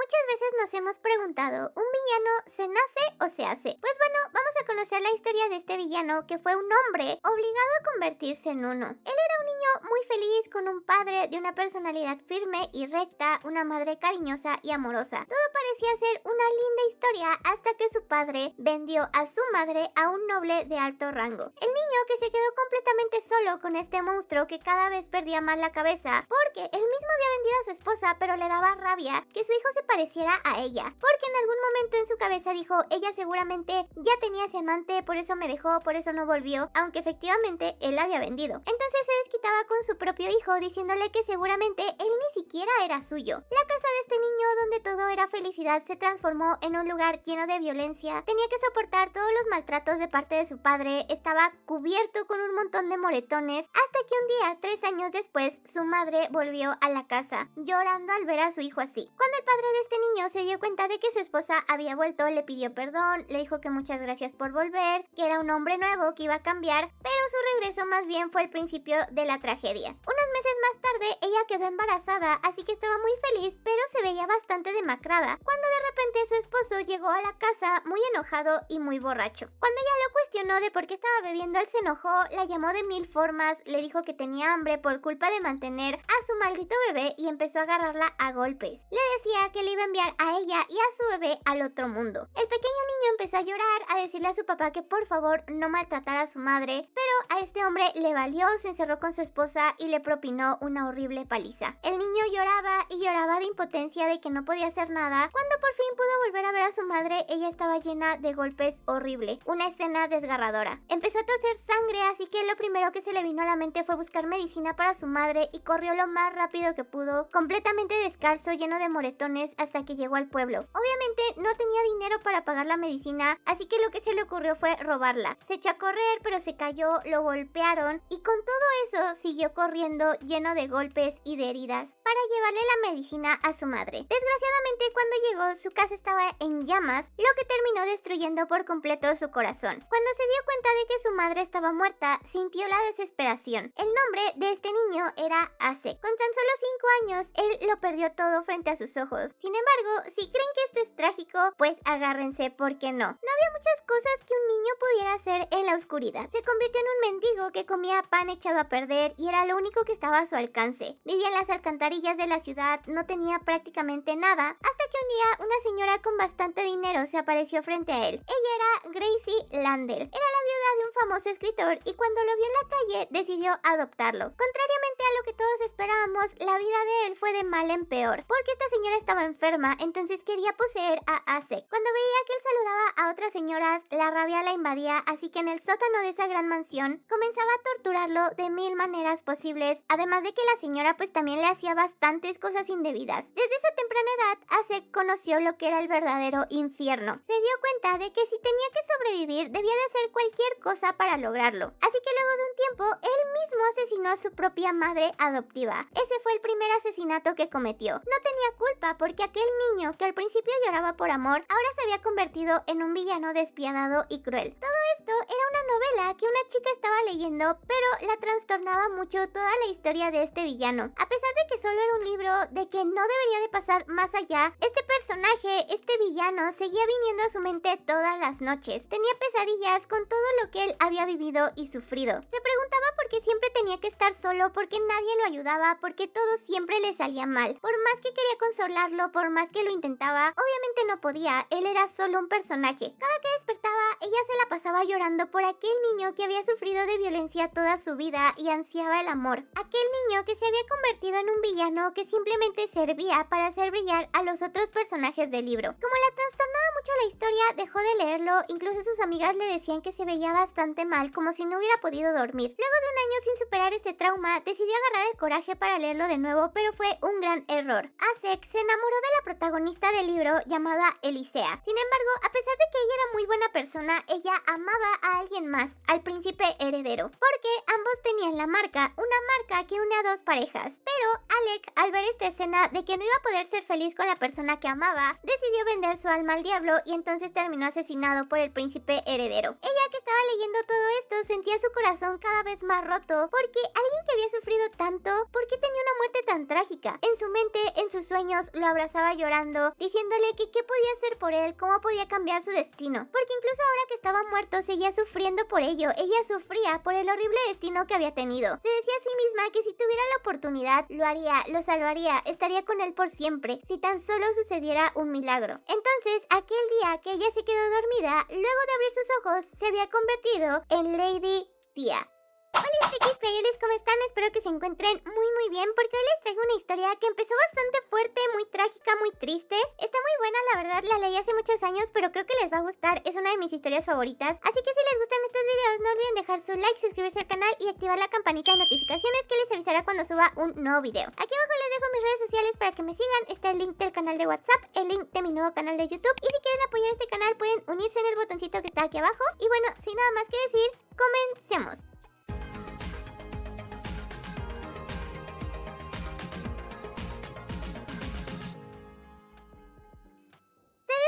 Muchas veces nos hemos preguntado, ¿un villano se nace o se hace? Pues bueno, vamos a conocer la historia de este villano que fue un hombre obligado a convertirse en uno. Él era un niño muy feliz con un padre de una personalidad firme y recta, una madre cariñosa y amorosa. Todo parecía ser una linda historia hasta que su padre vendió a su madre a un noble de alto rango. El niño que se quedó completamente solo con este monstruo que cada vez perdía más la cabeza porque él mismo había vendido a su esposa, pero le daba rabia que su hijo se pareciera a ella, porque en algún momento en su cabeza dijo, ella seguramente ya tenía ese amante, por eso me dejó, por eso no volvió, aunque efectivamente él la había vendido. Entonces se desquitaba con su propio hijo, diciéndole que seguramente él ni siquiera era suyo. La casa de este niño, donde todo era felicidad, se transformó en un lugar lleno de violencia. Tenía que soportar todos los maltratos de parte de su padre, estaba cubierto con un montón de moretones, hasta que un día, 3 años después, su madre volvió a la casa, llorando al ver a su hijo así. Cuando el padre de este niño se dio cuenta de que su esposa había vuelto, le pidió perdón, le dijo que muchas gracias por volver, que era un hombre nuevo, que iba a cambiar, pero su regreso más bien fue el principio de la tragedia. Unos meses más tarde, ella quedó embarazada, así que estaba muy feliz, pero se veía bastante demacrada, cuando de repente su esposo llegó a la casa muy enojado y muy borracho. Cuando ella lo cuestionó de por qué estaba bebiendo, él se enojó, la llamó de 1000 formas, le dijo que tenía hambre por culpa de mantener a su maldito bebé y empezó a agarrarla a golpes. Le decía que le iba a enviar a ella y a su bebé al otro mundo. El pequeño niño empezó a llorar, a decirle a su papá que por favor no maltratara a su madre, pero a este hombre le valió, se encerró con su esposa y le propinó una horrible paliza. El niño lloraba y lloraba de impotencia, de que no podía hacer nada. Cuando por fin pudo volver a ver a su madre, ella estaba llena de golpes horrible, una escena desgarradora. Empezó a torcer sangre, así que lo primero que se le vino a la mente fue buscar medicina para su madre y corrió lo más rápido que pudo, completamente descalzo, lleno de moretones, hasta que llegó al pueblo. Obviamente no tenía dinero para pagar la medicina, así que lo que se le ocurrió fue robarla. Se echó a correr, pero se cayó, lo golpearon y con todo eso siguió corriendo lleno de golpes y de heridas para llevarle la medicina a su madre. Desgraciadamente, cuando llegó, su casa estaba en llamas, lo que terminó destruyendo por completo su corazón. Cuando se dio cuenta de que su madre estaba muerta, sintió la desesperación. El nombre de este niño era Asek. Con tan solo 5 años, él lo perdió todo frente a sus ojos. Sin embargo, si creen que esto es trágico, pues agárrense, porque no. No había muchas cosas que un niño pudiera hacer en la oscuridad. Se convirtió en un mendigo que comía pan echado a perder y era lo único que estaba a su alcance. Vivía en las alcantarillas de la ciudad, no tenía prácticamente nada, hasta que un día una señora con bastante dinero se apareció frente a él. Ella era Gracie Landel. Era la viuda de un famoso escritor y cuando lo vio en la calle decidió adoptarlo. Contrariamente a lo que todos esperábamos, la vida de él fue de mal en peor, porque esta señora estaba enferma, entonces quería poseer a Asek. Cuando veía que él saludaba a otras señoras, la rabia la invadía, así que en el sótano de esa gran mansión comenzaba a torturarlo de 1000 maneras posibles, además de que la señora pues también le hacía bastantes cosas indebidas. Desde esa temprana edad, Asek conoció lo que era el verdadero infierno. Se dio cuenta de que si tenía que sobrevivir, debía de hacer cualquier cosa para lograrlo. Así que luego de un tiempo, él mismo asesinó a su propia madre adoptiva. Ese fue el primer asesinato que cometió. No tenía culpa porque aquel niño que al principio lloraba por amor, ahora se había convertido en un villano despiadado y cruel. Todo esto era una novela que una chica estaba leyendo, pero la trastornaba mucho toda la historia de este villano. A pesar de que solo era un libro de que no debería de pasar más allá, este personaje, este villano, seguía viniendo a su mente todas las noches. Tenía pesadillas con todo lo que él había vivido y sufrido. Se preguntaba por qué siempre tenía que estar solo, por qué nadie lo ayudaba, por qué todo siempre le salía mal. Por más que quería consolarlo, por más que lo intentaba, obviamente no podía. Él era solo un personaje. Cada que despertaba, ella se la pasaba llorando por aquel niño que había sufrido de violencia toda su vida y ansiaba el amor. Aquel niño que se había convertido en un villano que simplemente servía para hacer brillar a los otros personajes del libro. Como la trastornaba mucho la historia, dejó de leerlo, incluso sus amigas le decían que se veía bastante mal, como si no hubiera podido dormir. Luego de un año sin superar este trauma, decidió agarrar el coraje para leerlo de nuevo, pero fue un gran error. Asek se enamoró de la protagonista del libro llamada Elisea. Sin embargo, a pesar de que ella era muy buena persona, ella amaba a alguien más, al príncipe heredero, porque ambos tenían la marca, una marca que une a dos parejas. Pero Alec, al ver esta escena de que no iba a poder ser feliz con la persona que amaba, decidió vender su alma al diablo y entonces terminó asesinado por el príncipe heredero. Ella, que estaba leyendo todo esto, sentía su corazón cada vez más roto porque alguien que había sufrido tanto, ¿por qué tenía una muerte tan trágica? En su mente, en sus sueños, lo abrazaba llorando, diciéndole que qué podía hacer por él, cómo podía cambiar su destino. Porque incluso ahora que estaba muerto, seguía sufriendo por ello. Ella sufría por el horrible destino que había tenido. Se decía a sí misma que si tuviera la oportunidad, lo haría, lo salvaría, estaría con él por siempre, si tan solo sucediera un milagro. Entonces, aquel día que ella se quedó dormida, luego de abrir sus ojos, se había convertido en Lady Tia. Hola Strikis Players, ¿cómo están? Espero que se encuentren muy bien porque hoy les traigo una historia que empezó bastante fuerte, muy trágica, muy triste. Está muy buena, la verdad, la leí hace muchos años, pero creo que les va a gustar, es una de mis historias favoritas. Así que si les gustan estos videos, no olviden dejar su like, suscribirse al canal y activar la campanita de notificaciones que les avisará cuando suba un nuevo video. Aquí abajo les dejo mis redes sociales para que me sigan, está el link del canal de WhatsApp, el link de mi nuevo canal de YouTube y si quieren apoyar este canal pueden unirse en el botoncito que está aquí abajo. Y bueno, sin nada más que decir, comencemos.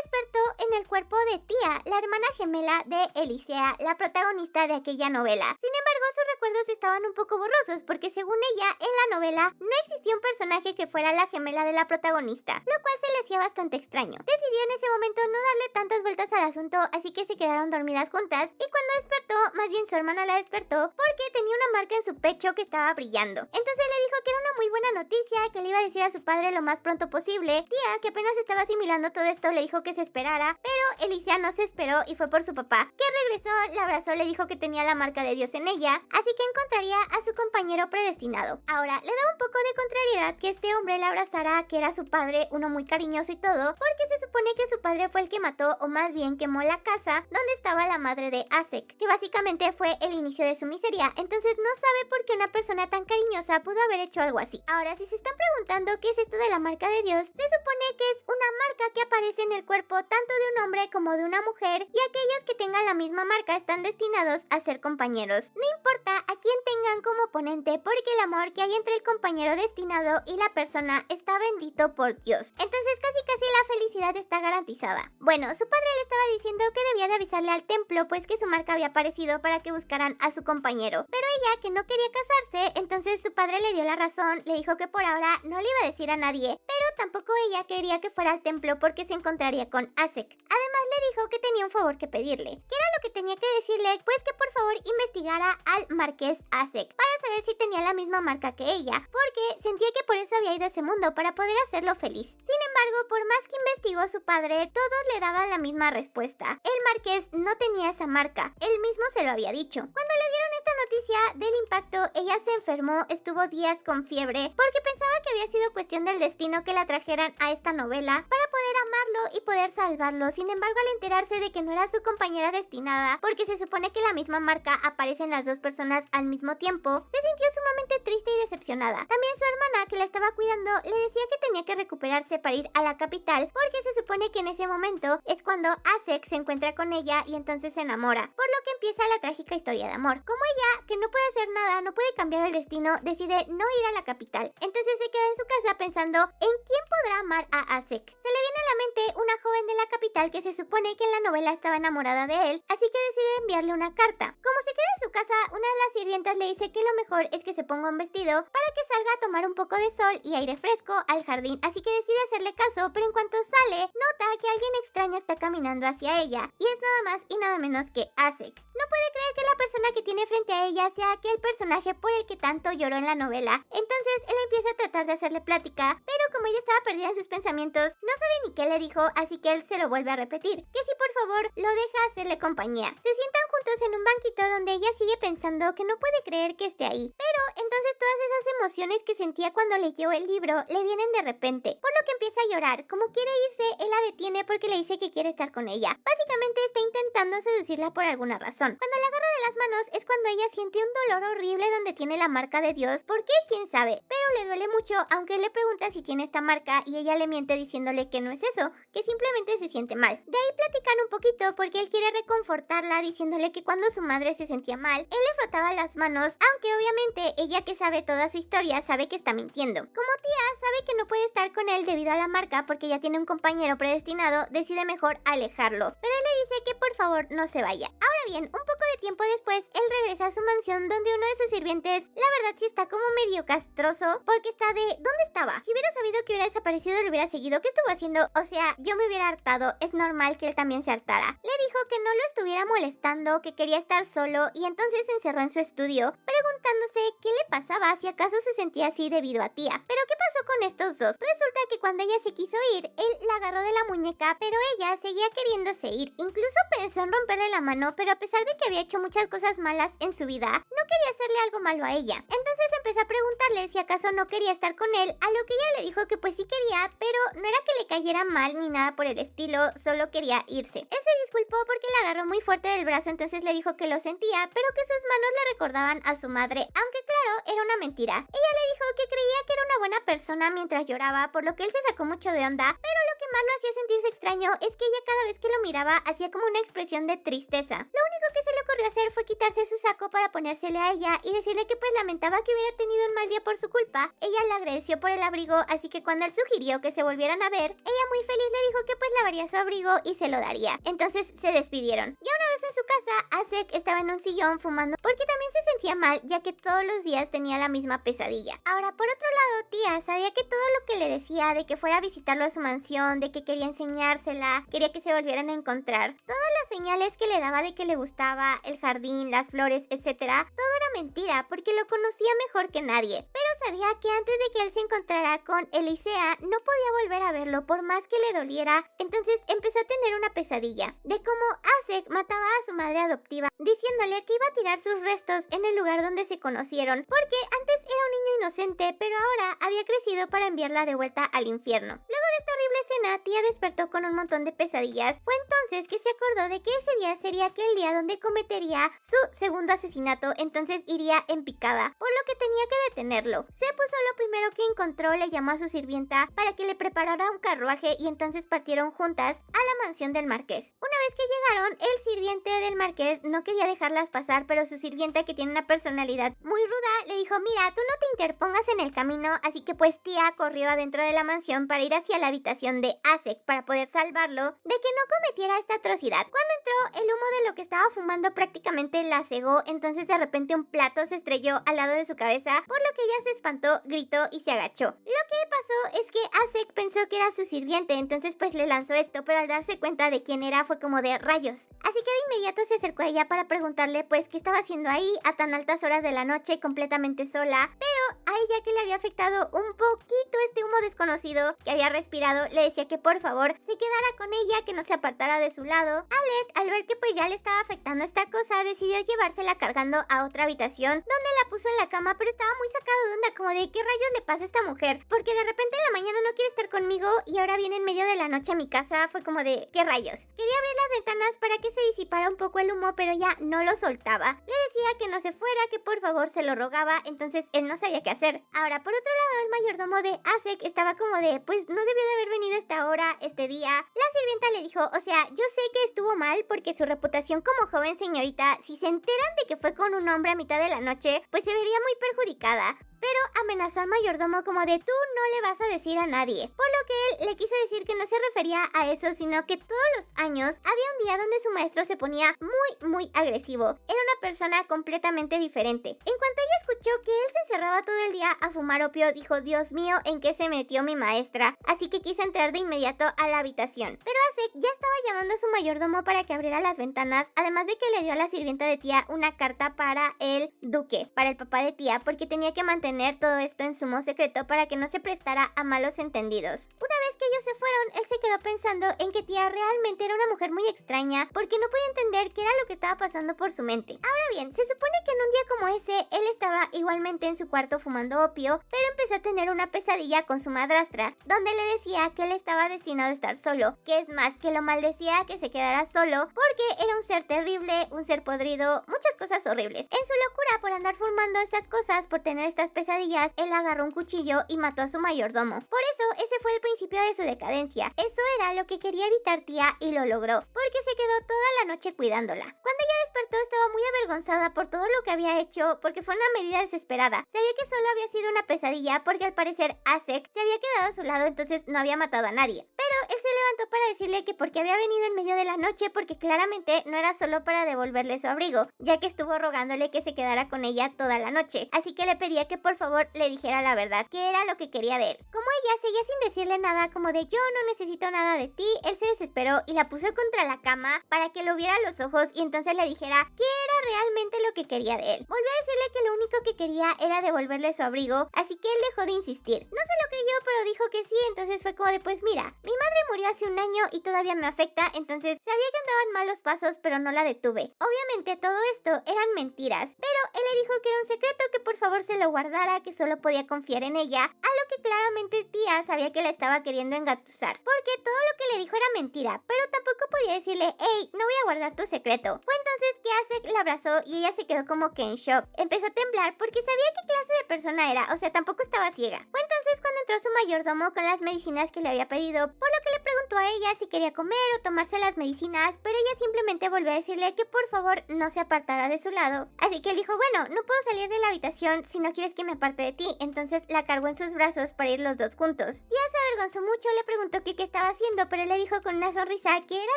Despertó en el cuerpo de Tia, la hermana gemela de Elisea, la protagonista de aquella novela. Sin embargo, sus recuerdos estaban un poco borrosos porque según ella, en la novela no existía un personaje que fuera la gemela de la protagonista, lo cual se le hacía bastante extraño. Decidió en ese momento no darle tantas vueltas al asunto, así que se quedaron dormidas juntas y cuando despertó, más bien su hermana la despertó porque tenía una marca en su pecho que estaba brillando. Entonces le dijo que era una muy buena noticia, que le iba a decir a su padre lo más pronto posible. Tia, que apenas estaba asimilando todo esto, le dijo que se esperara, pero Elisea no se esperó y fue por su papá, que regresó, la abrazó, le dijo que tenía la marca de Dios en ella, así que encontraría a su compañero predestinado. Ahora, le da un poco de contrariedad que este hombre la abrazara, que era su padre, uno muy cariñoso y todo, porque se supone que su padre fue el que mató, o más bien quemó la casa donde estaba la madre de Asek, que básicamente fue el inicio de su miseria, entonces no sabe por qué una persona tan cariñosa pudo haber hecho algo así. Ahora, si se están preguntando qué es esto de la marca de Dios, se supone que es una marca que aparece en el cuerpo tanto de un hombre como de una mujer, y aquellos que tengan la misma marca están destinados a ser compañeros. No importa a quién tengan como oponente, porque el amor que hay entre el compañero destinado y la persona está bendito por Dios. Entonces casi la felicidad está garantizada. Bueno, su padre le estaba diciendo que debía de avisarle al templo, pues que su marca había aparecido para que buscaran a su compañero. Pero ella, que no quería casarse, entonces su padre le dio la razón, le dijo que por ahora no le iba a decir a nadie, pero tampoco ella quería que fuera al templo porque se encontraría con Asek. Además le dijo que tenía un favor que pedirle. ¿Qué era lo que tenía que decirle? Pues que por favor investigara al marqués Asek para saber si tenía la misma marca que ella, porque sentía que por eso había ido a ese mundo, para poder hacerlo feliz. Sin embargo, por más que investigó su padre, todos le daban la misma respuesta. El marqués no tenía esa marca, él mismo se lo había dicho. Cuando le dieron esta noticia del impacto, ella se enfermó, estuvo días con fiebre, porque pensaba que había sido cuestión del destino que la trajeran a esta novela para poder amarlo y poder salvarlo. Sin embargo, al enterarse de que no era su compañera destinada, porque se supone que la misma marca aparece en las dos personas al mismo tiempo, se sintió sumamente triste y decepcionada. También su hermana, que la estaba cuidando, le decía que tenía que recuperarse para ir a la capital, porque se supone que en ese momento es cuando Asek se encuentra con ella y entonces se enamora, por lo que empieza la trágica historia de amor. Como ella, que no puede hacer nada, no puede cambiar el destino, decide no ir a la capital. Entonces se queda en su casa pensando en quién podrá amar a Asek. Se le viene a la mente una joven de la capital que se supone que en la novela estaba enamorada de él, así que decide enviarle una carta. Como se queda en su casa, una de las sirvientas le dice que lo mejor es que se ponga un vestido para que salga a tomar un poco de sol y aire fresco al jardín, así que decide hacerle caso, pero en cuanto sale, nota que alguien extraño está caminando hacia ella, y es nada más y nada menos que Asek. No puede creer que la persona que tiene frente a ella sea aquel personaje por el que tanto lloró en la novela. Entonces él empieza a tratar de hacerle plática, pero como ella estaba perdida en sus pensamientos, no sabe ni qué le dijo, así que él se lo vuelve a repetir, que si por favor lo deja hacerle compañía. Se sientan juntos en un banquito donde ella sigue pensando que no puede creer que esté ahí, pero entonces todas esas emociones que sentía cuando leyó el libro le vienen de repente, por lo que empieza a llorar. Como quiere irse, él la detiene porque le dice que quiere estar con ella. Básicamente está intentando seducirla por alguna razón. Cuando la agarra de las manos es cuando ella siente un dolor horrible donde tiene la marca de Dios. ¿Por qué? ¿Quién sabe? Pero le duele mucho, aunque él le pregunta si tiene esta marca y ella le miente diciéndole que no es eso, eso, que simplemente se siente mal. De ahí platican un poquito porque él quiere reconfortarla diciéndole que cuando su madre se sentía mal, él le frotaba las manos, aunque obviamente ella que sabe toda su historia sabe que está mintiendo. Como tía sabe que no puede estar con él debido a la marca porque ya tiene un compañero predestinado, decide mejor alejarlo, pero él le dice que por favor no se vaya. Ahora bien, un poco de tiempo después, él regresa a su mansión donde uno de sus sirvientes, la verdad sí está como medio castroso, porque está de ¿dónde estaba? Si hubiera sabido que hubiera desaparecido, lo hubiera seguido. ¿Qué estuvo haciendo? O sea, yo me hubiera hartado, es normal que él también se hartara. Le dijo que no lo estuviera molestando, que quería estar solo, y entonces se encerró en su estudio, preguntándose qué le pasaba, si acaso se sentía así debido a tía. Pero ¿qué pasó con estos dos? Resulta que cuando ella se quiso ir, él la agarró de la muñeca, pero ella seguía queriéndose ir. Incluso pensó en romperle la mano, pero a pesar de que había hecho muchas cosas malas en su vida, no quería hacerle algo malo a ella. Entonces empezó a preguntarle si acaso no quería estar con él, a lo que ella le dijo que pues sí quería, pero no era que le cayera mal ni nada por el estilo, solo quería irse. Él se disculpó porque la agarró muy fuerte del brazo, entonces le dijo que lo sentía, pero que sus manos le recordaban a su madre, aunque claro, era una mentira. Ella le dijo que creía que era una buena persona mientras lloraba, por lo que él se sacó mucho de onda, pero lo que más lo hacía sentirse extraño es que ella cada vez que lo miraba hacía como una expresión de tristeza. Lo único que se le ocurrió hacer fue quitarse su saco para ponérsele a ella y decirle que pues lamentaba que hubiera tenido un mal día por su culpa. Ella le agradeció por el abrigo, así que cuando él sugirió que se volvieran a ver, ella muy feliz le dijo que pues lavaría su abrigo y se lo daría. Entonces se despidieron. Ya una vez en su casa, Asek estaba en un sillón fumando porque también se sentía mal, ya que todos los días tenía la misma pesadilla. Ahora, por otro lado, tía sabía que todo lo que le decía de que fuera a visitarlo a su mansión, de que quería enseñársela, quería que se volvieran a encontrar, todas las señales que le daba de que le gustaba, el jardín, las flores, etcétera, todo era mentira porque lo conocía mejor que nadie. Pero sabía que antes de que él se encontrara con Elisea, no podía volver a verlo por más que le doliera. Entonces empezó a tener una pesadilla de cómo Asek mataba a su madre adoptiva, diciéndole que iba a tirar sus restos en el lugar donde se conocieron, porque antes era un niño inocente, pero ahora había crecido para enviarla de vuelta al infierno. Luego de esta horrible escena, tía despertó con un montón de pesadillas. Fue entonces que se acordó de que ese día sería aquel día donde cometería su segundo asesinato, entonces iría en picada, por lo que tenía que detenerlo. Se puso lo primero que encontró, le llamó a su sirvienta para que le preparara un carruaje y entonces partieron juntas a la mansión del marqués. Una vez que llegaron, el sirviente del marqués no quería dejarlas pasar, pero su sirvienta, que tiene una personalidad muy ruda, le dijo: mira, tú no te interpongas en el camino, así que pues tía corrió adentro de la mansión para ir hacia la habitación de Asek para poder salvarlo de que no cometiera esta atrocidad. Cuando entró, el humo de lo que estaba fumando prácticamente la cegó, entonces de repente un plato se estrelló al lado de su cabeza, por lo que ella se espantó, gritó y se agachó. Lo que pasó es que Asek pensó que era su sirviente, entonces pues le lanzó esto, pero al darse cuenta de quién era fue como de rayos. Así que de inmediato se acercó a ella para preguntarle pues qué estaba haciendo ahí a tan altas horas de la noche completamente sola, pero a ella, que le había afectado un poquito este humo desconocido que había respirado, le decía que por favor se quedara con ella, que no se apartara de su lado. Alec, al ver que pues ya le estaba afectando esta cosa, decidió llevársela cargando a otra habitación, donde la puso en la cama, pero estaba muy sacado de onda, como de ¿qué rayos le pasa a esta mujer? Porque de repente en la mañana no quiere estar conmigo y ahora viene en medio de la noche a mi casa. Fue como de ¿qué rayos? Quería abrir las ventanas para que se disipara un poco el humo, pero ya no lo soltaba. Le decía que no se fuera, que por favor se lo rogaba, entonces él no sabía qué hacer. Ahora, por otro lado, el mayordomo de Asek estaba como de pues no debió de haber venido a esta hora, este día. La sirvienta le dijo: o sea, yo sé que estuvo mal porque su reputación como joven señorita, si se enteran de que fue con un hombre a mitad de la noche, pues se vería muy perjudicada. Pero amenazó al mayordomo como de tú no le vas a decir a nadie, por lo que él le quiso decir que no se refería a eso, sino que todos los años había un día donde su maestro se ponía muy agresivo. Era una persona completamente diferente. En cuanto ella escuchó que él se encerraba todo el día a fumar opio, dijo: Dios mío, ¿en qué se metió mi maestra? Así que quiso entrar de inmediato a la habitación. Pero Asek ya estaba llamando a su mayordomo para que abriera las ventanas, además de que le dio a la sirvienta de tía una carta para el duque, para el papá de tía, porque tenía que mantener todo esto en sumo secreto para que no se prestara a malos entendidos. Una vez que ellos se fueron, él se quedó pensando en que tía realmente era una mujer muy extraña, porque no podía entender qué era lo que estaba pasando por su mente. Ahora bien, se supone que en un día como ese, él estaba igualmente en su cuarto fumando opio, pero empezó a tener una pesadilla con su madrastra, donde le decía que él estaba destinado a estar solo, que es más, mentiras, que lo maldecía que se quedara solo porque era un ser terrible, un ser podrido, muchas cosas horribles. En su locura por andar fumando estas cosas, por tener estas pesadillas, él agarró un cuchillo y mató a su mayordomo. Por eso, ese fue el principio de su decadencia. Eso era lo que quería evitar Tia y lo logró, porque se quedó toda la noche cuidándola. Cuando ella despertó estaba muy avergonzada por todo lo que había hecho, porque fue una medida desesperada. Sabía que solo había sido una pesadilla porque al parecer Asek se había quedado a su lado, entonces no había matado a nadie. Pero él se levantó para decirle que porque había venido en medio de la noche, porque claramente no era solo para devolverle su abrigo, ya que estuvo rogándole que se quedara con ella toda la noche. Así que le pedía que por favor le dijera la verdad, que era lo que quería de él. Como ella seguía sin decirle nada, como de yo no necesito nada de ti, él se desesperó y la puso contra la cama para que lo viera a los ojos y entonces le dijera qué era realmente lo que quería de él. Volvió a decirle que lo único que quería era devolverle su abrigo, así que él dejó de insistir. No se lo creyó, pero dijo que sí, entonces fue como de pues mira, mi madre murió hace un año y todavía me afecta, entonces sabía que andaban malos pasos, pero no la detuve. Obviamente todo esto eran mentiras, pero él le dijo que era un secreto, que por favor se lo guardara, que solo podía confiar en ella, a lo que claramente Tia sabía que la estaba queriendo engatusar, porque todo lo que le dijo era mentira, pero tampoco podía decirle, hey, no voy a guardar tu secreto. Fue entonces que Asek la abrazó y ella se quedó como que en shock. Empezó a temblar porque sabía qué clase de persona era, o sea, tampoco estaba ciega. Fue entonces cuando entró su mayordomo con las medicinas que le había pedido, por lo que le preguntó a ella si quería comer o tomarse las medicinas, pero ella simplemente volvió a decirle que por favor no se apartara de su lado. Así que él dijo, bueno, no puedo salir de la habitación si no quieres que me aparte de ti. Entonces la cargó en sus brazos para ir los dos juntos. Tia se avergonzó mucho, le preguntó que qué estaba haciendo, pero él le dijo con una sonrisa que era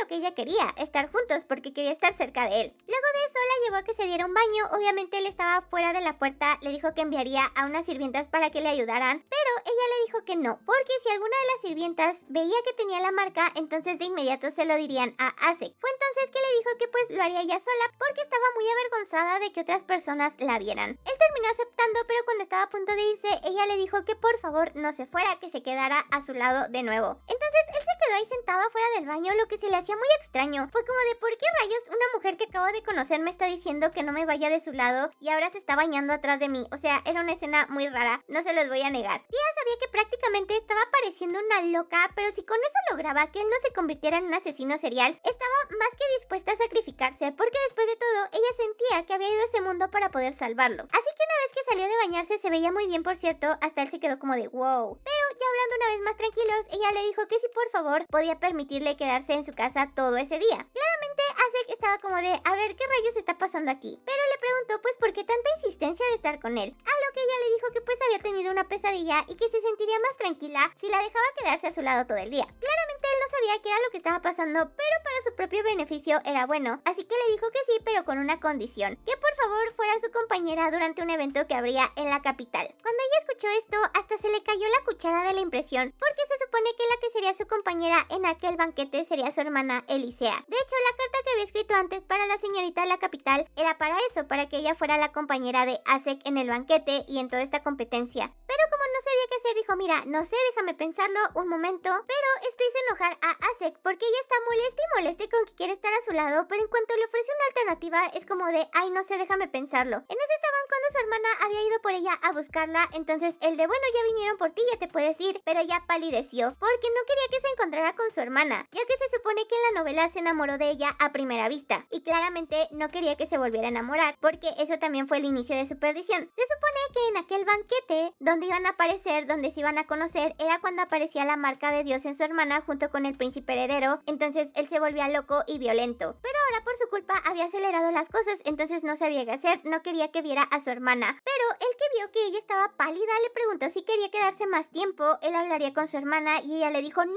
lo que ella quería, estar juntos porque quería estar cerca de él. Luego de eso la llevó a que se diera un baño. Obviamente él estaba fuera de la puerta, le dijo que enviaría a unas sirvientas para que le ayudaran, pero ella le dijo que no, porque si alguna de las sirvientas veía que tenía la marca, entonces de inmediato se lo dirían a Asek. Fue entonces que le dijo que pues lo haría ella sola porque estaba muy avergonzada de que otras personas la vieran. Él terminó aceptando, pero cuando estaba a punto de irse, ella le dijo que por favor no se fuera, que se quedara a su lado de nuevo. Entonces él se quedó ahí sentado afuera del baño, lo que se le hacía muy extraño. Fue como de ¿por qué rayos una mujer que acabo de conocer me está diciendo que no me vaya de su lado y ahora se está bañando atrás de mí? O sea, era una escena muy rara, no se los voy a negar. Tia sabía que prácticamente estaba pareciendo una loca, pero si con eso lograba que él no se convirtiera en un asesino serial, estaba más que dispuesta a sacrificarse, porque después de todo, ella sentía que había ido a ese mundo para poder salvarlo. Así que una vez que salió de bañarse, se veía muy bien, por cierto, hasta él se quedó como de wow. Pero ya hablando una vez más tranquilos, ella le dijo que si por favor podía permitirle quedarse en su casa todo ese día. Claramente Asek estaba como de a ver qué rayos está pasando aquí, pero le preguntó pues por qué tanta insistencia de estar con él, a lo que ella le dijo que pues había tenido una pesadilla y que se sentiría más tranquila si la dejaba quedarse a su lado todo el día. Claramente él no sabía qué era lo que estaba pasando, pero para su propio beneficio era bueno, así que le dijo que sí, pero con una condición, que por favor fuera su compañera durante un evento que habría en la capital. Cuando ella escuchó esto, hasta se le cayó la cuchara de la impresión, porque se supone que la que sería su compañera en aquel banquete sería su hermana Elisea. De hecho, la carta que había escrito antes para la señorita de la capital era para eso, para que ella fuera la compañera de Asek en el banquete y en toda esta competencia. Pero como no sabía qué hacer, dijo, mira, no sé, déjame pensarlo un momento, pero esto hizo enojar a Asek, porque ella está molesta y molesta con que quiere estar a su lado, pero en cuanto le ofrece una alternativa, es como de, ay, no sé, déjame pensarlo. En eso estaban cuando su hermana había ido por ella a buscarla, entonces el de, bueno, ya vinieron por ti, ya te puedes ir, pero ella palideció, porque no quería que se encontrara con su hermana, ya que se supone que en la novela se enamoró de ella a primera vista, y claramente no quería que se volviera a enamorar, porque eso también fue el inicio de su perdición. Se supone que en aquel banquete, donde iban a aparecer, donde se iban a conocer, era cuando aparecía la marca de Dios en su hermana junto con el príncipe heredero, entonces él se volvía loco y violento, pero ahora por su culpa había acelerado las cosas, entonces no sabía qué hacer, no quería que viera a su hermana, pero el que vio que ella estaba pálida le preguntó si quería quedarse más tiempo, él hablaría con su hermana y ella le dijo, no,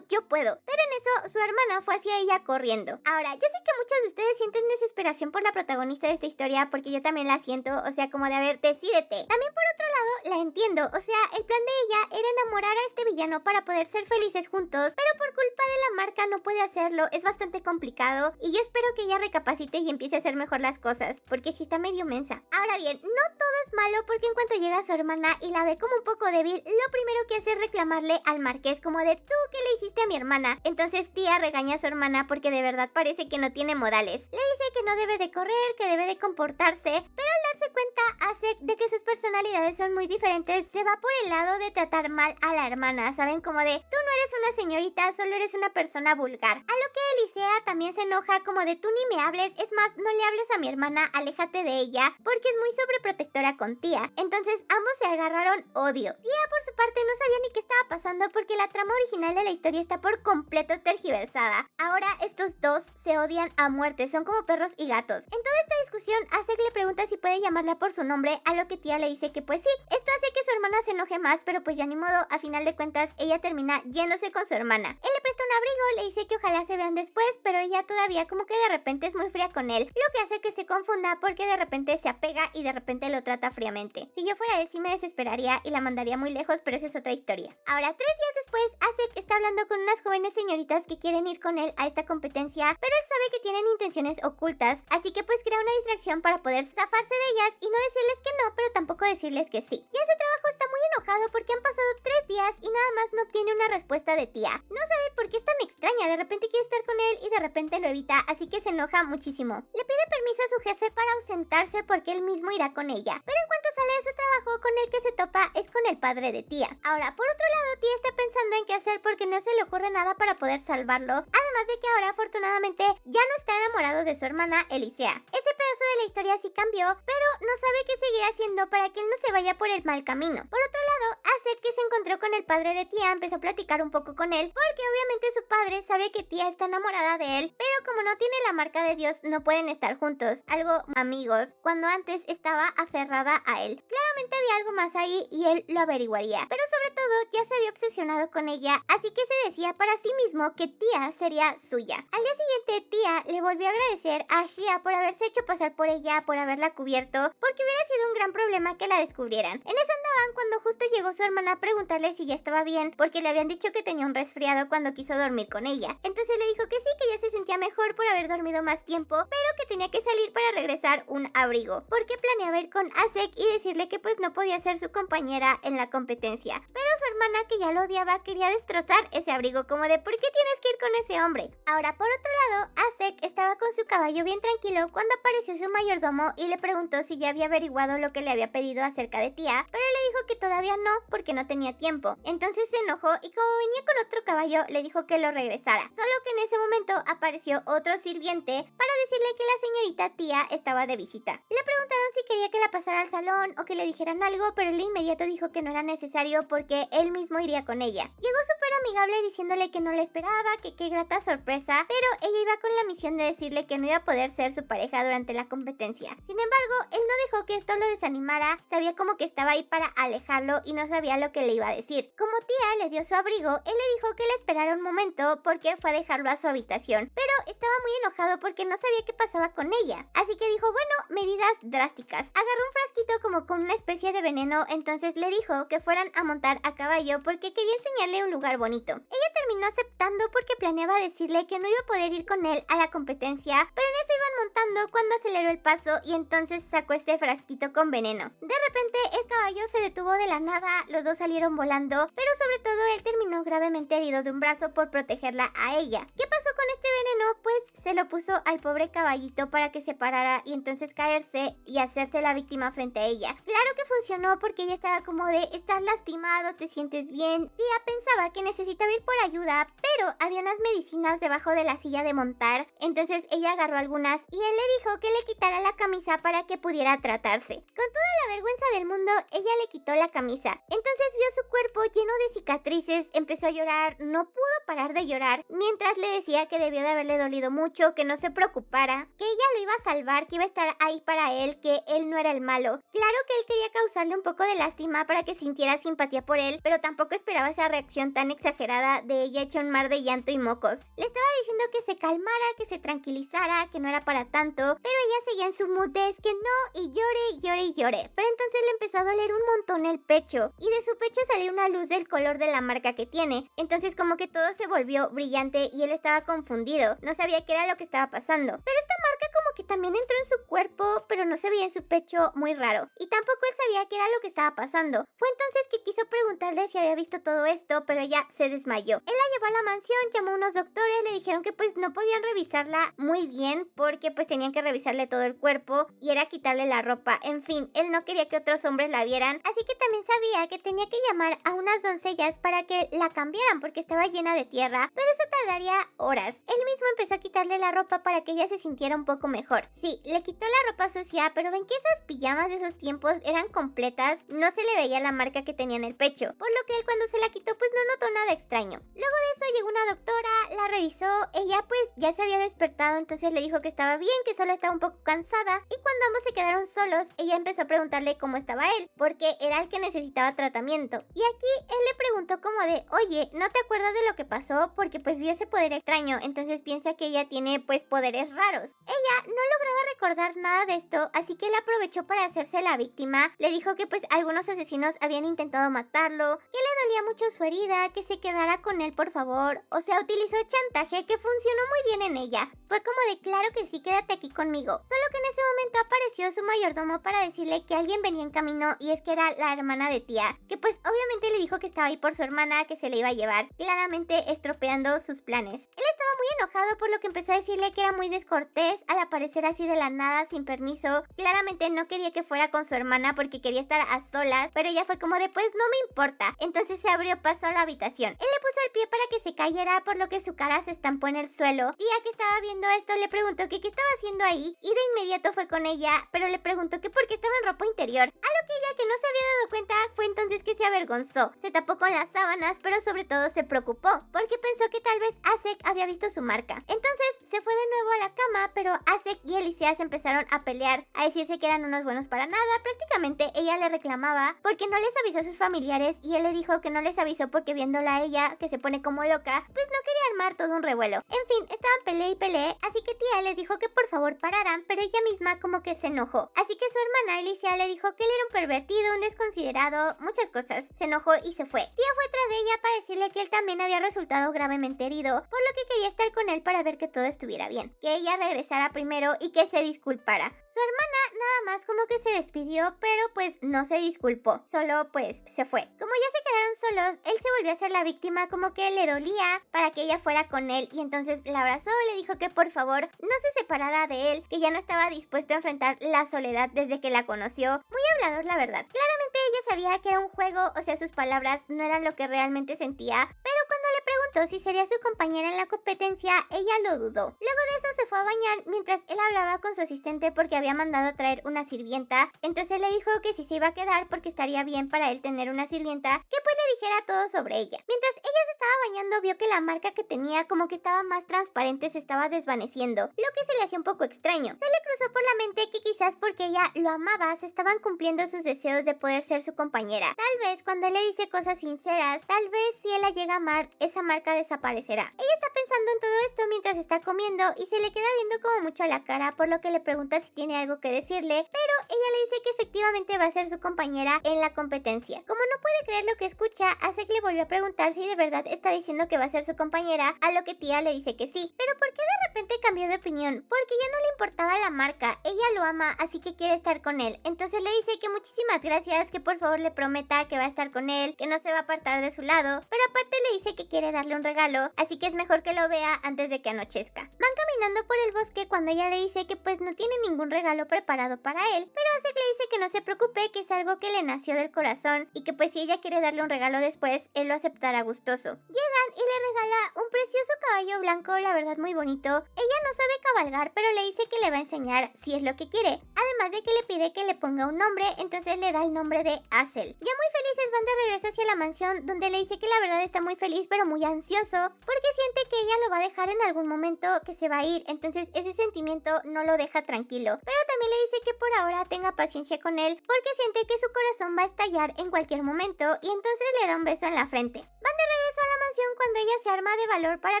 yo puedo, pero en eso su hermana fue hacia ella corriendo. Ahora, yo sé que muchos de ustedes sienten desesperación por la protagonista de esta historia, porque yo también la siento, o sea, como de a ver, decídete. También por otro lado, la entiendo, o sea, el plan de ella era enamorar a este villano para poder ser felices juntos, pero por culpa de la marca no puede hacerlo, es bastante complicado, y yo espero que ella recapacite y empiece a hacer mejor las cosas, porque sí está medio mensa. Ahora bien, no todo es malo, porque en cuanto llega su hermana y la ve como un poco débil, lo primero que hace es reclamarle al marqués como de, ¿tú qué le hiciste a mi hermana? Entonces Tia regaña a su hermana porque de verdad parece que no tiene modales. Le dice que no debe de correr, que debe de comportarse, pero al darse cuenta Asek de que sus personalidades son muy diferentes, se va por el lado de tratar mal a la hermana, ¿saben? Como de, tú no eres una señorita, solo eres una persona vulgar. A lo que Elisea también se enoja como de tú ni me hables, es más, no le hables a mi hermana, aléjate de ella, porque es muy sobreprotectora con Tía. Entonces ambos se agarraron odio. Tía por su parte no sabía ni qué estaba pasando porque la trama original de la historia está por completo tergiversada. Ahora estos dos se odian a muerte, son como perros y gatos. En toda esta discusión, Asek le pregunta si puede llamarla por su nombre, a lo que Tía le dice que pues sí. Esto hace que su hermana se enoje más, pero pues ya ni modo, a final de cuentas ella termina yéndose con su hermana. Él le presta un abrigo, le dice que ojalá se vean después, pero ella todavía como que de repente es muy fría con él, lo que hace que se confunda porque de repente se apega y de repente lo trata fríamente. Si yo fuera él sí me desesperaría y la mandaría muy lejos, pero esa es otra historia. Ahora, 3 días después, Asek está hablando con unas jóvenes señoritas que quieren ir con él a esta competencia, pero él sabe que tienen intenciones ocultas, así que pues crea una distracción para poder zafarse de ellas y no decirles que no, pero tampoco decirles que sí. Y en su trabajo está muy enojado porque han pasado 3 días y nada más no obtiene una respuesta de Tía. No sabe por qué es tan extraña, de repente quiere estar con él y de repente lo evita, así que se enoja muchísimo. Le pide permiso a su jefe para ausentarse porque él mismo irá con ella, pero en cuanto sale de su trabajo, con el que se topa es con el padre de Tía. Ahora, por otro lado, Tía está pensando en qué hacer porque no se le ocurre nada para poder salvarlo, además de que ahora afortunadamente ya no está enamorado de su hermana Elisea. Ese pedazo de la historia sí cambió, pero no sabe qué seguir haciendo para que él no se vaya por el mal camino. Por otro lado, Asek, que se encontró con el padre de Tía, empezó a platicar un poco con él, porque obviamente su padre sabe que Tía está enamorada de él, pero como no tiene la marca de Dios, no pueden estar juntos, algo amigos, cuando antes estaba aferrada a él. Claramente había algo más ahí y él lo averiguaría, pero sobre todo ya se había obsesionado con ella, así que se decía para sí mismo que Tía sería suya. Al día siguiente, Tía le volvió a agradecer a Shia por haberse hecho pasar por ella, por haberla cubierto, porque hubiera sido un gran problema que la descubrieran. En eso andaban cuando justo llegó su hermana a preguntarle si ya estaba bien, porque le habían dicho que tenía un resfriado cuando quiso dormir con ella. Entonces le dijo que sí, que ya se sentía mejor por haber dormido más tiempo, pero que tenía que salir para regresar un abrigo, porque planeaba ir con Asek y decirle que pues no podía ser su compañera en la competencia. Pero su hermana, que ya lo odiaba, quería destrozar ese abrigo, como de ¿por qué tienes que ir con ese hombre? Ahora, por otro lado, Asek estaba con su caballo bien tranquilo cuando apareció su mayordomo y le preguntó si ya había averiguado lo que le había pedido acerca de Tía, pero él le dijo que todavía no, porque no tenía tiempo. Entonces se enojó y como venía con otro caballo, le dijo que lo regresara. Solo que en ese momento apareció otro sirviente para decirle que la señorita Tía estaba de visita. Le preguntaron si quería que la pasara al salón o que le dijeran algo, pero él de inmediato dijo que no era necesario porque él mismo iría con ella. Llegó súper amigable diciéndole que no le esperaba, que qué grata sorpresa, pero ella iba con la misión de decirle que no iba a poder ser su pareja durante la competencia. Sin embargo, él no dejó que esto lo desanimara, sabía como que estaba ahí para alejarlo y no sabía lo que le iba a decir. Como Tía le dio su abrigo, él le dijo que le esperara un momento porque fue a dejarlo a su habitación, pero estaba muy enojado porque no sabía qué pasaba con ella. Así que dijo, bueno, medidas drásticas. Agarró un frasquito como con una especie de veneno, entonces le dijo que fueran a montar a caballo porque quería enseñarle un lugar bonito. Ella terminó aceptando porque planeaba decirle que no iba a poder ir con él a la competencia, pero en eso iban montando cuando aceleró el paso y entonces sacó este frasquito con veneno. De repente el caballo se detuvo de la nada, los dos salieron volando, pero sobre todo él terminó gravemente herido de un brazo por protegerla a ella. ¿Qué pasó con este veneno? Pues se lo puso al pobre caballito para que se parara y entonces caerse y hacerse la víctima frente a ella. Claro que funcionó porque ella estaba como de, estás lastimado, te sientes bien. Tía pensaba que necesitaba ir por ayuda, pero había unas medicinas debajo de la silla de montar, entonces ella agarró algunas y él le dijo que le quitara la camisa para que pudiera tratarse. Con toda la vergüenza del mundo, ella le quitó la camisa. Entonces vio su cuerpo lleno de cicatrices, empezó a llorar, no pudo parar de llorar, mientras le decía que debió de haberle dolido mucho, que no se preocupara, que ella lo iba a salvar, que iba a estar ahí para él, que él no era el malo. Claro que él quería causarle un poco de lástima para que sintiera simpatía por él, pero tampoco esperaba esa reacción tan exagerada de ella hecha un mar de llanto y mocos. Le estaba diciendo que se calmara, que se tranquilizara, que no era para tanto, pero ella seguía en su mood de es que no, y llore, y llore, y llore. Pero entonces le empezó a doler un montón el pecho, y de su pecho salió una luz del color de la marca que tiene. Entonces como que todo se volvió brillante y él estaba confundido, no sabía qué era lo que estaba pasando. Pero esta marca como que también entró en su cuerpo, pero no se veía en su pecho, muy raro. Y tampoco él sabía qué era lo que estaba pasando. Fue entonces que quiso preguntarle si había visto todo esto, pero ella se desmayó. Él la llevó a la mansión, llamó a unos doctores, le dijeron que pues no podían revisarla muy bien porque pues tenían que revisarle todo el cuerpo y era quitarle la ropa. En fin, él no quería que otros hombres la vieran, así que también sabía que tenía que llamar a unas doncellas para que la cambiaran porque estaba llena de tierra, pero eso tardaría horas. Él mismo empezó a quitarle la ropa para que ella se sintiera un poco mejor. Sí, le quitó la ropa sucia, pero ven que esas pijamas de esos tiempos eran completas, no se le veía la marca que tenía en el pecho, por lo que él cuando se la quitó pues no notó nada extraño. Luego de eso llegó una doctora, la revisó, ella pues ya se había despertado, entonces le dijo que estaba bien, que solo estaba un poco cansada, y cuando ambos se quedaron solos, ella empezó a preguntarle cómo estaba él, porque era el que necesitaba tratamiento. Y aquí él le preguntó como de, oye, ¿no te acuerdas de lo que pasó? Porque pues vio ese poder extraño, entonces piensa que ella tiene pues poderes raros. Ella no lograba recordar nada de esto, así que él aprovechó para hacerse la víctima, le dijo que pues algunos asesinos habían intentado matarlo, que le dolía mucho su herida, que se quedara con él por favor, o sea, utilizó chantaje que funcionó muy bien en ella. Fue como de claro que sí, quédate aquí conmigo. Solo que en ese momento apareció su mayordomo para decirle que alguien venía en camino y es que era la hermana de tía, que pues obviamente le dijo que estaba ahí por su hermana, que se le iba a llevar, claramente estropeando sus planes. Él estaba muy enojado por lo que empezó a decirle que era muy descortés al aparecer así de la nada sin permiso. Claramente no quería que fuera con su hermana porque quería estar a solas, pero ella fue como de pues no me importa. Entonces se abrió paso a la habitación. Él le puso el pie para que se cayera, por lo que su cara se estampó en el suelo. Y ya que estaba viendo esto le preguntó que qué estaba haciendo ahí y de inmediato fue con ella, pero le preguntó que por qué estaba en ropa interior, a lo que ella, que no se había dado cuenta, fue entonces que se avergonzó. Se tapó con las sábanas, pero sobre todo se preocupó porque pensó que tal vez Asek había visto su marca. Entonces se fue de nuevo a la cama, pero Asek y Elisea se empezaron a pelear, a decirse que eran unos buenos para nada. Prácticamente ella le reclamaba porque no les avisó a sus familiares y él le dijo que no les avisó porque viéndola a ella, que se pone como loca, pues no quería armar todo un revuelo. En fin, estaban peleé y peleé, así que tía les dijo que por favor pararan, pero ella misma como que se enojó. Así que su hermana Elisea le dijo que él era un pervertido, un desconsiderado, muchas cosas. Se enojó y se fue. Tía fue tras de ella para decirle que él también había resultado gravemente herido, por lo que quería estar con él para ver que todo estuviera bien, que ella regresara primero y que se disculpara. Su hermana nada más como que se despidió, pero pues no se disculpó, solo pues se fue. Como ya se quedaron solos, él se volvió a ser la víctima, como que le dolía para que ella fuera con él y entonces la abrazó, le dijo que por favor no se separara de él, que ya no estaba dispuesto a enfrentar la soledad desde que la conoció. Muy hablador, la verdad. Claramente ella sabía que era un juego, o sea, sus palabras no eran lo que realmente sentía, pero cuando le preguntó si sería su compañera en la competencia, ella lo dudó. Luego de eso se fue a bañar mientras él hablaba con su asistente porque había mandado a traer una sirvienta. Entonces le dijo que si se iba a quedar porque estaría bien para él tener una sirvienta, que pues le dijera todo sobre ella. Mientras ella se estaba bañando, vio que la marca que tenía como que estaba más transparente, se estaba desvaneciendo, lo que se le hacía un poco extraño. Se le cruzó por la mente que quizás porque ella lo amaba, se estaban cumpliendo sus deseos de poder ser su compañera. Tal vez cuando él le dice cosas sinceras, tal vez si él la llega a amar, esa marca desaparecerá. Ella está pensando en todo esto mientras está comiendo y se le queda viendo como mucho a la cara, por lo que le pregunta si tiene algo que decirle, pero ella le dice que efectivamente va a ser su compañera en la competencia. Como no puede creer lo que escucha, Asek le volvió a preguntar si de verdad está diciendo que va a ser su compañera, a lo que tía le dice que sí. Pero ¿por qué de repente cambió de opinión? Porque ya no le importaba la marca, ella lo ama, así que quiere estar con él. Entonces le dice que muchísimas gracias, que por favor le prometa que va a estar con él, que no se va a apartar de su lado, pero aparte le dice que quiere darle un regalo, así que es mejor que lo vea antes de que anochezca. Van caminando por el bosque cuando ella le dice que pues no tiene ningún regalo preparado para él, pero Asek le dice que no se preocupe, que es algo que le nació del corazón y que pues si ella quiere darle un regalo después, él lo aceptará gustoso. Llegan y le regala un precioso caballo blanco, la verdad muy bonito. Ella no sabe cabalgar, pero le dice que le va a enseñar si es lo que quiere, además de que le pide que le ponga un nombre, entonces le da el nombre de Asel. Ya muy felices van de regreso hacia la mansión, donde le dice que la verdad está muy feliz pero muy ansioso, porque siente que ella lo va a dejar en algún momento, que se va a ir, entonces ese sentimiento no lo deja tranquilo, pero también le dice que por ahora tenga paciencia con él, porque siente que su corazón va a estallar en cualquier momento, y entonces le da un beso en la frente. Van de regreso a la mansión emoción cuando ella se arma de valor para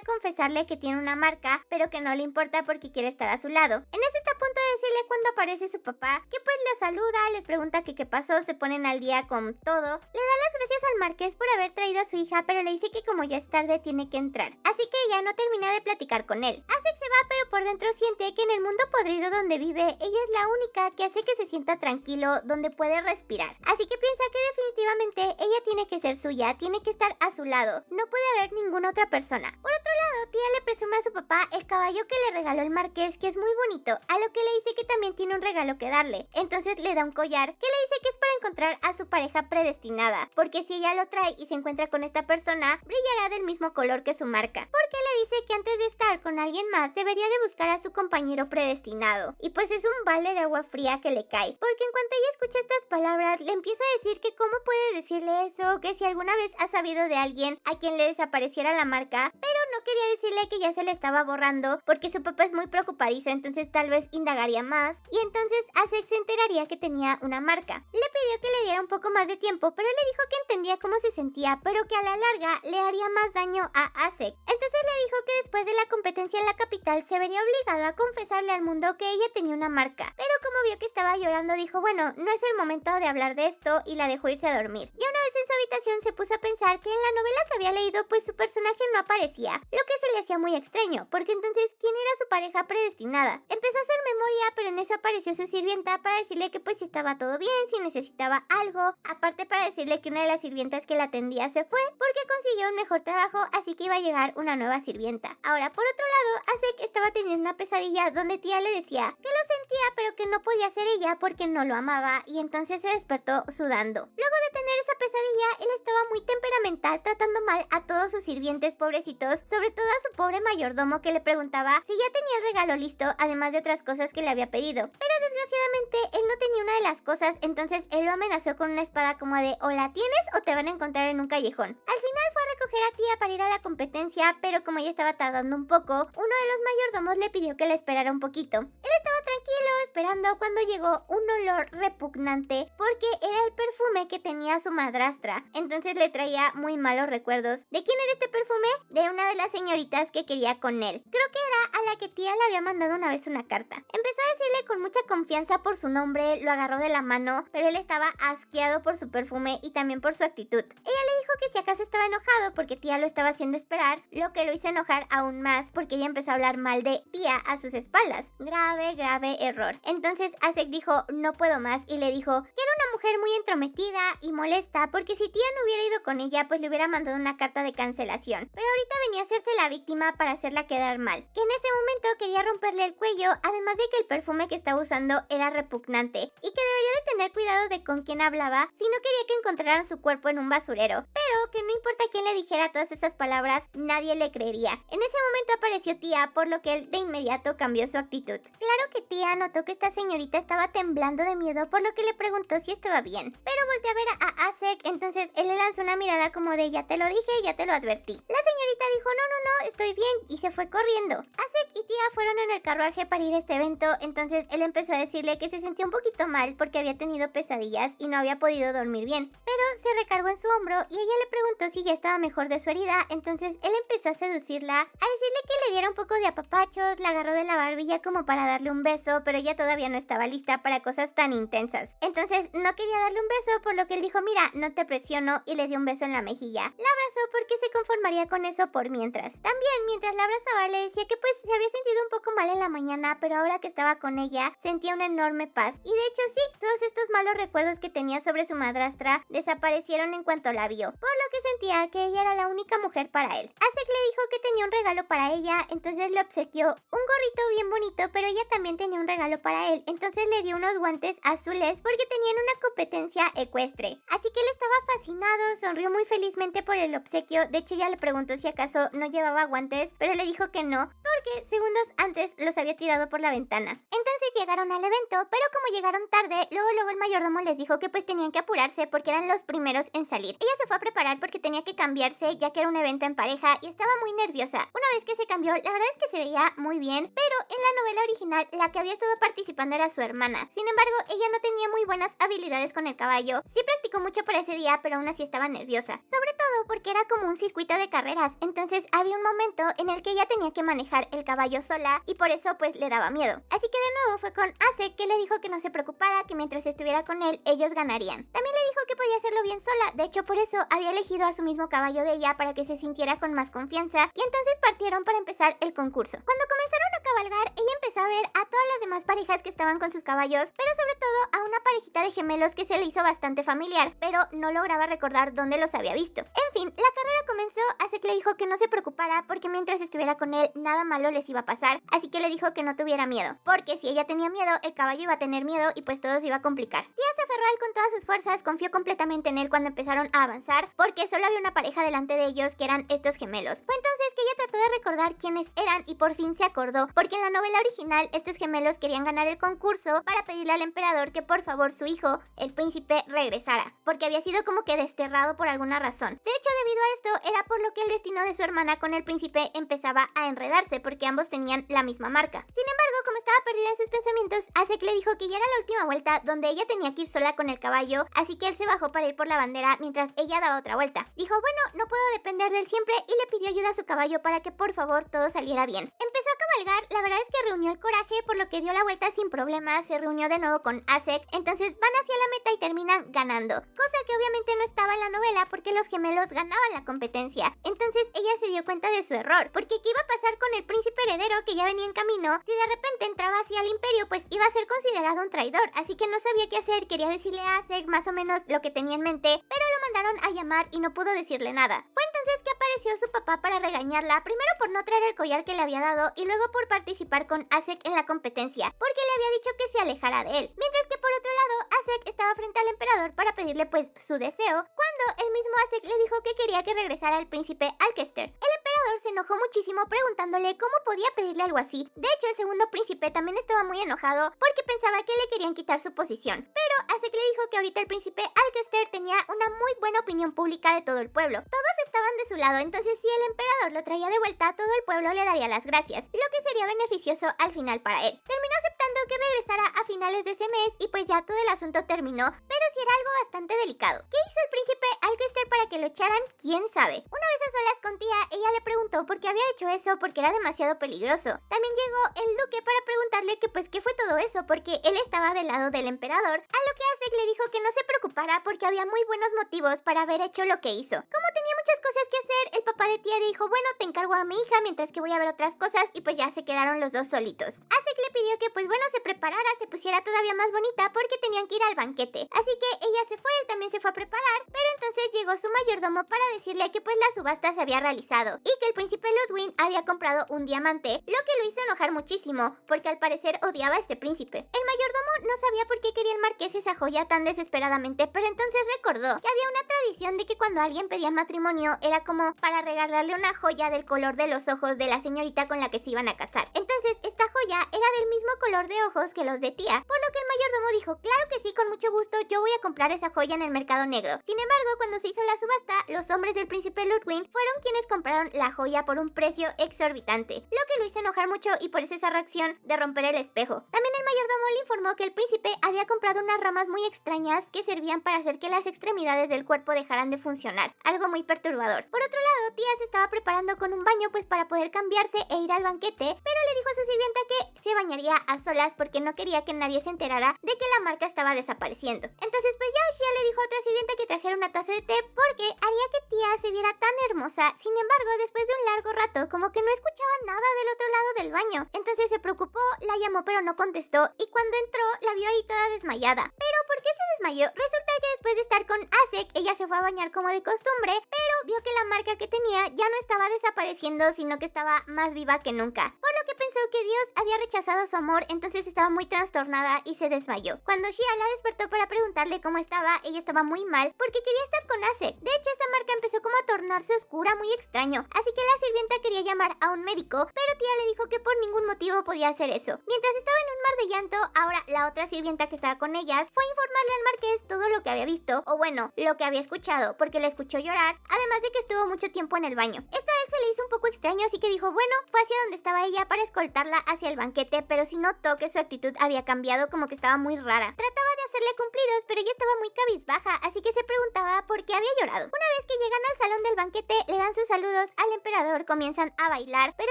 confesarle que tiene una marca, pero que no le importa porque quiere estar a su lado. En eso está a punto de decirle cuando aparece su papá, que pues lo saluda, les pregunta que qué pasó, se ponen al día con todo. Le da las gracias al marqués por haber traído a su hija, pero le dice que como ya es tarde tiene que entrar. Así que ella no termina de platicar con él. Azek se va, pero por dentro siente que en el mundo podrido donde vive, ella es la única que hace que se sienta tranquilo, donde puede respirar. Así que piensa que definitivamente ella tiene que ser suya, tiene que estar a su lado. No puede haber ninguna otra persona. Por otro lado, Tía le presume a su papá el caballo que le regaló el marqués, que es muy bonito, a lo que le dice que también tiene un regalo que darle. Entonces le da un collar que le dice que es para encontrar a su pareja predestinada, porque si ella lo trae y se encuentra con esta persona, brillará del mismo color que su marca. Porque le dice que antes de estar con alguien más debería de buscar a su compañero predestinado. Y pues es un balde de agua fría que le cae, porque en cuanto ella escucha estas palabras, le empieza a decir que cómo puede decirle eso, que si alguna vez ha sabido de alguien a quien le desapareciera la marca, pero no quería decirle que ya se le estaba borrando, porque su papá es muy preocupadizo, entonces tal vez indagaría más, y entonces Azek se enteraría que tenía una marca. Le pidió que le diera un poco más de tiempo, pero le dijo que entendía cómo se sentía, pero que a la larga le haría más daño a Azek. Entonces le dijo que después de la competencia en la capital se vería obligado a confesarle al mundo que ella tenía una marca, pero como vio que estaba llorando dijo bueno, no es el momento de hablar de esto y la dejó irse a dormir. Ya una vez en su habitación se puso a pensar que en la novela que había leído pues su personaje no aparecía, lo que se le hacía muy extraño, porque entonces ¿quién era su pareja predestinada? Empezó a hacer memoria, pero en eso apareció su sirvienta para decirle que pues si estaba todo bien, si necesitaba algo, aparte para decirle que una de las sirvientas que la atendía se fue porque consiguió un mejor trabajo, así que iba a llegar una nueva sirvienta. Ahora, por otro lado, Azek estaba teniendo una pesadilla donde Tía le decía que lo sentía pero que no podía ser ella porque no lo amaba, y entonces se despertó sudando. Luego de tener esa pesadilla, él estaba muy temperamental, tratando mal a todos sus sirvientes pobrecitos, sobre todo a su pobre mayordomo que le preguntaba si ya tenía el regalo listo, además de otras cosas que le había pedido. Pero desgraciadamente él no tenía una de las cosas, entonces él lo amenazó con una espada como de o la tienes o te van a encontrar en un callejón. Al final fue a recoger a Tía para ir a la competencia, pero como ella estaba tardando un poco, uno de los mayordomos le pidió que la esperara un poquito. Él estaba tranquilo esperando cuando llegó un olor repugnante porque era el perfume que tenía su madrastra. Entonces le traía muy malos recuerdos. ¿De quién era este perfume? De una de las señoritas que quería con él. Creo que era a la que Tía le había mandado una vez una carta. Empezó a decirle con mucha confianza por su nombre, lo agarró de la mano, pero él estaba asqueado por su perfume y también por su actitud. Ella le dijo que si acaso estaba enojado porque Tía lo estaba haciendo esperar, lo que lo hizo enojar aún más porque ella empezó a hablar mal de Tía a sus espaldas. Grave, grave error. Entonces Azek dijo no puedo más y le dijo que era una mujer muy entrometida y molesta porque si Tía no hubiera ido con ella pues le hubiera mandado una carta de cancelación, pero ahorita venía a hacerse la víctima para hacerla quedar mal, que en ese momento quería romperle el cuello, además de que el perfume que estaba usando era repugnante y que debería de tener cuidado de con quién hablaba si no quería que encontraran su cuerpo en un basurero, pero que no importa quién le dijera todas esas palabras, nadie le creería. En ese momento apareció Tía, por lo que él de inmediato cambió su actitud. Claro que Tía notó que esta señorita estaba temblando de miedo, por lo que le preguntó si estaba bien, pero volteó a ver a Azek, entonces él le lanzó una mirada como de ya te lo dije, ya te lo advertí. La señorita dijo no, estoy bien, y se fue corriendo. Azek y Tía fueron en el carruaje para ir a este evento, entonces él empezó a decirle que se sentía un poquito mal porque había tenido pesadillas y no había podido dormir bien, pero se recargó en su hombro y ella le preguntó si ya estaba mejor de su herida, entonces él empezó a seducirla, a decirle que le diera un poco de apapachos, la agarró de la barbilla como para darle un beso, pero ella todavía no estaba lista para cosas tan intensas. Entonces no quería darle un beso, por lo que él dijo mira, no te presiono, y le dio un beso en la mejilla. La abrazó porque se conformaría con eso por mientras. También mientras la abrazaba le decía que pues se había sentido un poco mal en la mañana, pero ahora que estaba con ella sentía una enorme paz. Y de hecho sí, todos estos malos recuerdos que tenía sobre su madrastra desaparecieron en cuanto la vio, por lo que sentía que ella era la única mujer para él. Azek le dijo que tenía un regalo para ella, entonces le obsequió un gorrito bien bonito, pero ella también tenía un regalo para él, entonces le dio unos guantes azules porque tenían una competencia ecuestre. Así que él estaba fascinado, sonrió muy felizmente por el obsequio. De hecho ella le preguntó si acaso no llevaba guantes, pero le dijo que no, porque porque segundos antes los había tirado por la ventana. Entonces llegaron al evento, pero como llegaron tarde, luego el mayordomo les dijo que pues tenían que apurarse porque eran los primeros en salir. Ella se fue a preparar porque tenía que cambiarse ya que era un evento en pareja y estaba muy nerviosa. Una vez que se cambió, la verdad es que se veía muy bien, pero en la novela original la que había estado participando era su hermana. Sin embargo, ella no tenía muy buenas habilidades con el caballo. Sí practicó mucho para ese día, pero aún así estaba nerviosa. Sobre todo porque era como un circuito de carreras, entonces había un momento en el que ella tenía que manejar el caballo sola y por eso pues le daba miedo. Así que de nuevo fue con Asek, que le dijo que no se preocupara, que mientras estuviera con él, ellos ganarían. También le dijo que podía hacerlo bien sola, de hecho por eso había elegido a su mismo caballo de ella para que se sintiera con más confianza, y entonces partieron para empezar el concurso. Cuando comenzaron a cabalgar, ella empezó a ver a todas las demás parejas que estaban con sus caballos, pero sobre todo a una parejita de gemelos que se le hizo bastante familiar, pero no lograba recordar dónde los había visto. En fin, la carrera comenzó. Asek le dijo que no se preocupara porque mientras estuviera con él nada malo les iba a pasar, así que le dijo que no tuviera miedo, porque si ella tenía miedo, el caballo iba a tener miedo y pues todo se iba a complicar. Tia se aferró a él con todas sus fuerzas, confió completamente en él cuando empezaron a avanzar, porque solo había una pareja delante de ellos que eran estos gemelos. Fue entonces que ella trató de recordar quiénes eran y por fin se acordó, porque en la novela original estos gemelos querían ganar el concurso para pedirle al emperador que por favor su hijo, el príncipe, regresara, porque había sido como que desterrado por alguna razón. De hecho, debido a esto, era por lo que el destino de su hermana con el príncipe empezaba a enredarse, porque ambos tenían la misma marca. Sin embargo, como estaba perdida en sus pensamientos, Asek le dijo que ya era la última vuelta donde ella tenía que ir sola con el caballo, así que él se bajó para ir por la bandera mientras ella daba otra vuelta. Dijo, bueno, no puedo depender de él siempre, y le pidió ayuda a su caballo para que por favor todo saliera bien. Empezó a cabalgar, la verdad es que reunió el coraje, por lo que dio la vuelta sin problemas, se reunió de nuevo con Asek, entonces van hacia la meta y terminan ganando, cosa que obviamente no estaba en la novela porque los gemelos ganaban la competencia. Entonces ella se dio cuenta de su error, porque ¿qué iba a pasar con el príncipe heredero que ya venía en camino? Si de repente entraba hacia el imperio, pues iba a ser considerado un traidor, así que no sabía qué hacer. Quería decirle a Asek más o menos lo que tenía en mente, pero lo mandaron a llamar y no pudo decirle nada. Fue entonces que apareció su papá para regañarla, primero por no traer el collar que le había dado y luego por participar con Asek en la competencia, porque le había dicho que se alejara de él. Mientras que por otro lado, Asek estaba frente al emperador para pedirle pues su deseo, cuando el mismo Asek le dijo que quería que regresara el príncipe Alcester. El emperador se enojó muchísimo preguntándole cómo podía pedirle algo así. De hecho, el segundo príncipe también estaba muy enojado porque pensaba que le querían quitar su posición. Pero Asek le dijo que ahorita el príncipe Alcester tenía una muy buena opinión pública de todo el pueblo. Todos estaban de su lado, entonces si el emperador lo traía de vuelta, todo el pueblo le daría las gracias, lo que sería beneficioso al final para él. Terminó aceptando que regresara a finales de ese mes y pues ya todo el asunto terminó, pero sí era algo bastante delicado. ¿Qué hizo el príncipe Alcester para que lo echaran? ¿Quién sabe? Una vez a solas con Tia, ella le preguntó por qué había hecho eso, porque era demasiado peligroso. También llegó el duque para preguntarle que pues qué fue todo eso, porque él estaba del lado del emperador, a lo que Asek le dijo que no se preocupara porque había muy buenos motivos para haber hecho lo que hizo. Como tenía muchas cosas que hacer, el papá de Tia dijo, bueno, te encargo a mi hija mientras que voy a ver otras cosas, y pues ya se quedaron los dos solitos. Asek le pidió que pues bueno, se preparara, se pusiera todavía más bonita porque tenían que ir al banquete. Así que ella se fue, él también se fue a preparar, pero entonces llegó su mayordomo para decirle que pues la subasta se había realizado y que el príncipe Ludwig había comprado un diamante, lo que lo hizo enojar muchísimo, porque al parecer odiaba a este príncipe. El mayordomo no sabía por qué quería el marqués esa joya tan desesperadamente, pero entonces recordó que había una tradición de que cuando alguien pedía matrimonio era como para regalarle una joya del color de los ojos de la señorita con la que se iban a casar. Entonces esta joya era del mismo color de ojos que los de Tia, por lo que el mayordomo dijo, claro que sí, con mucho gusto, yo voy a comprar esa joya en el mercado negro. Sin embargo, cuando se hizo la subasta, los hombres del príncipe Ludwig fueron quienes compraron la joya por un precio exorbitante, lo que lo hizo enojar mucho y por eso esa reacción de romper el espejo. También el mayordomo le informó que el príncipe había comprado unas ramas muy extrañas que servían para hacer que las extremidades del cuerpo dejaran de funcionar, algo muy perturbador. Por otro lado, Tia se estaba preparando con un baño pues para poder cambiarse e ir al banquete, pero le dijo a su sirvienta que se bañaría a solas porque no quería que nadie se enterara de que la marca estaba desapareciendo. Entonces pues ya Xia le dijo a otra sirvienta que trajera una taza de té porque haría que Tia se viera tan hermosa. Sin embargo, después de un largo rato, como que no escuchaba nada del otro lado del baño. Entonces se preocupó, la llamó pero no contestó, y cuando entró la vio ahí toda desmayada. ¿Pero por qué se desmayó? Resulta que después de estar con Asek, ella se fue a bañar como de costumbre, pero vio que la marca que tenía ya no estaba desapareciendo, sino que estaba más viva que nunca. Por lo que que pensó que Dios había rechazado su amor, entonces estaba muy trastornada y se desmayó. Cuando Shia la despertó para preguntarle cómo estaba, ella estaba muy mal porque quería estar con Asek. De hecho, esta marca empezó como a tornarse oscura, muy extraño, así que la sirvienta quería llamar a un médico, pero Tía le dijo que por ningún motivo podía hacer eso. Mientras estaba en un mar de llanto, ahora la otra sirvienta que estaba con ellas fue a informarle al marqués todo lo que había visto, o bueno, lo que había escuchado, porque la escuchó llorar, además de que estuvo mucho tiempo en el baño. Esto a él se le hizo un poco extraño, así que dijo, bueno, fue hacia donde estaba ella para escoltarla hacia el banquete, pero sí notó que su actitud había cambiado, como que estaba muy rara. Trataba de hacerle cumplidos, pero ella estaba muy cabizbaja, así que se preguntaba por qué había llorado. Una vez que llegan al salón del banquete, le dan sus saludos al emperador, comienzan a bailar, pero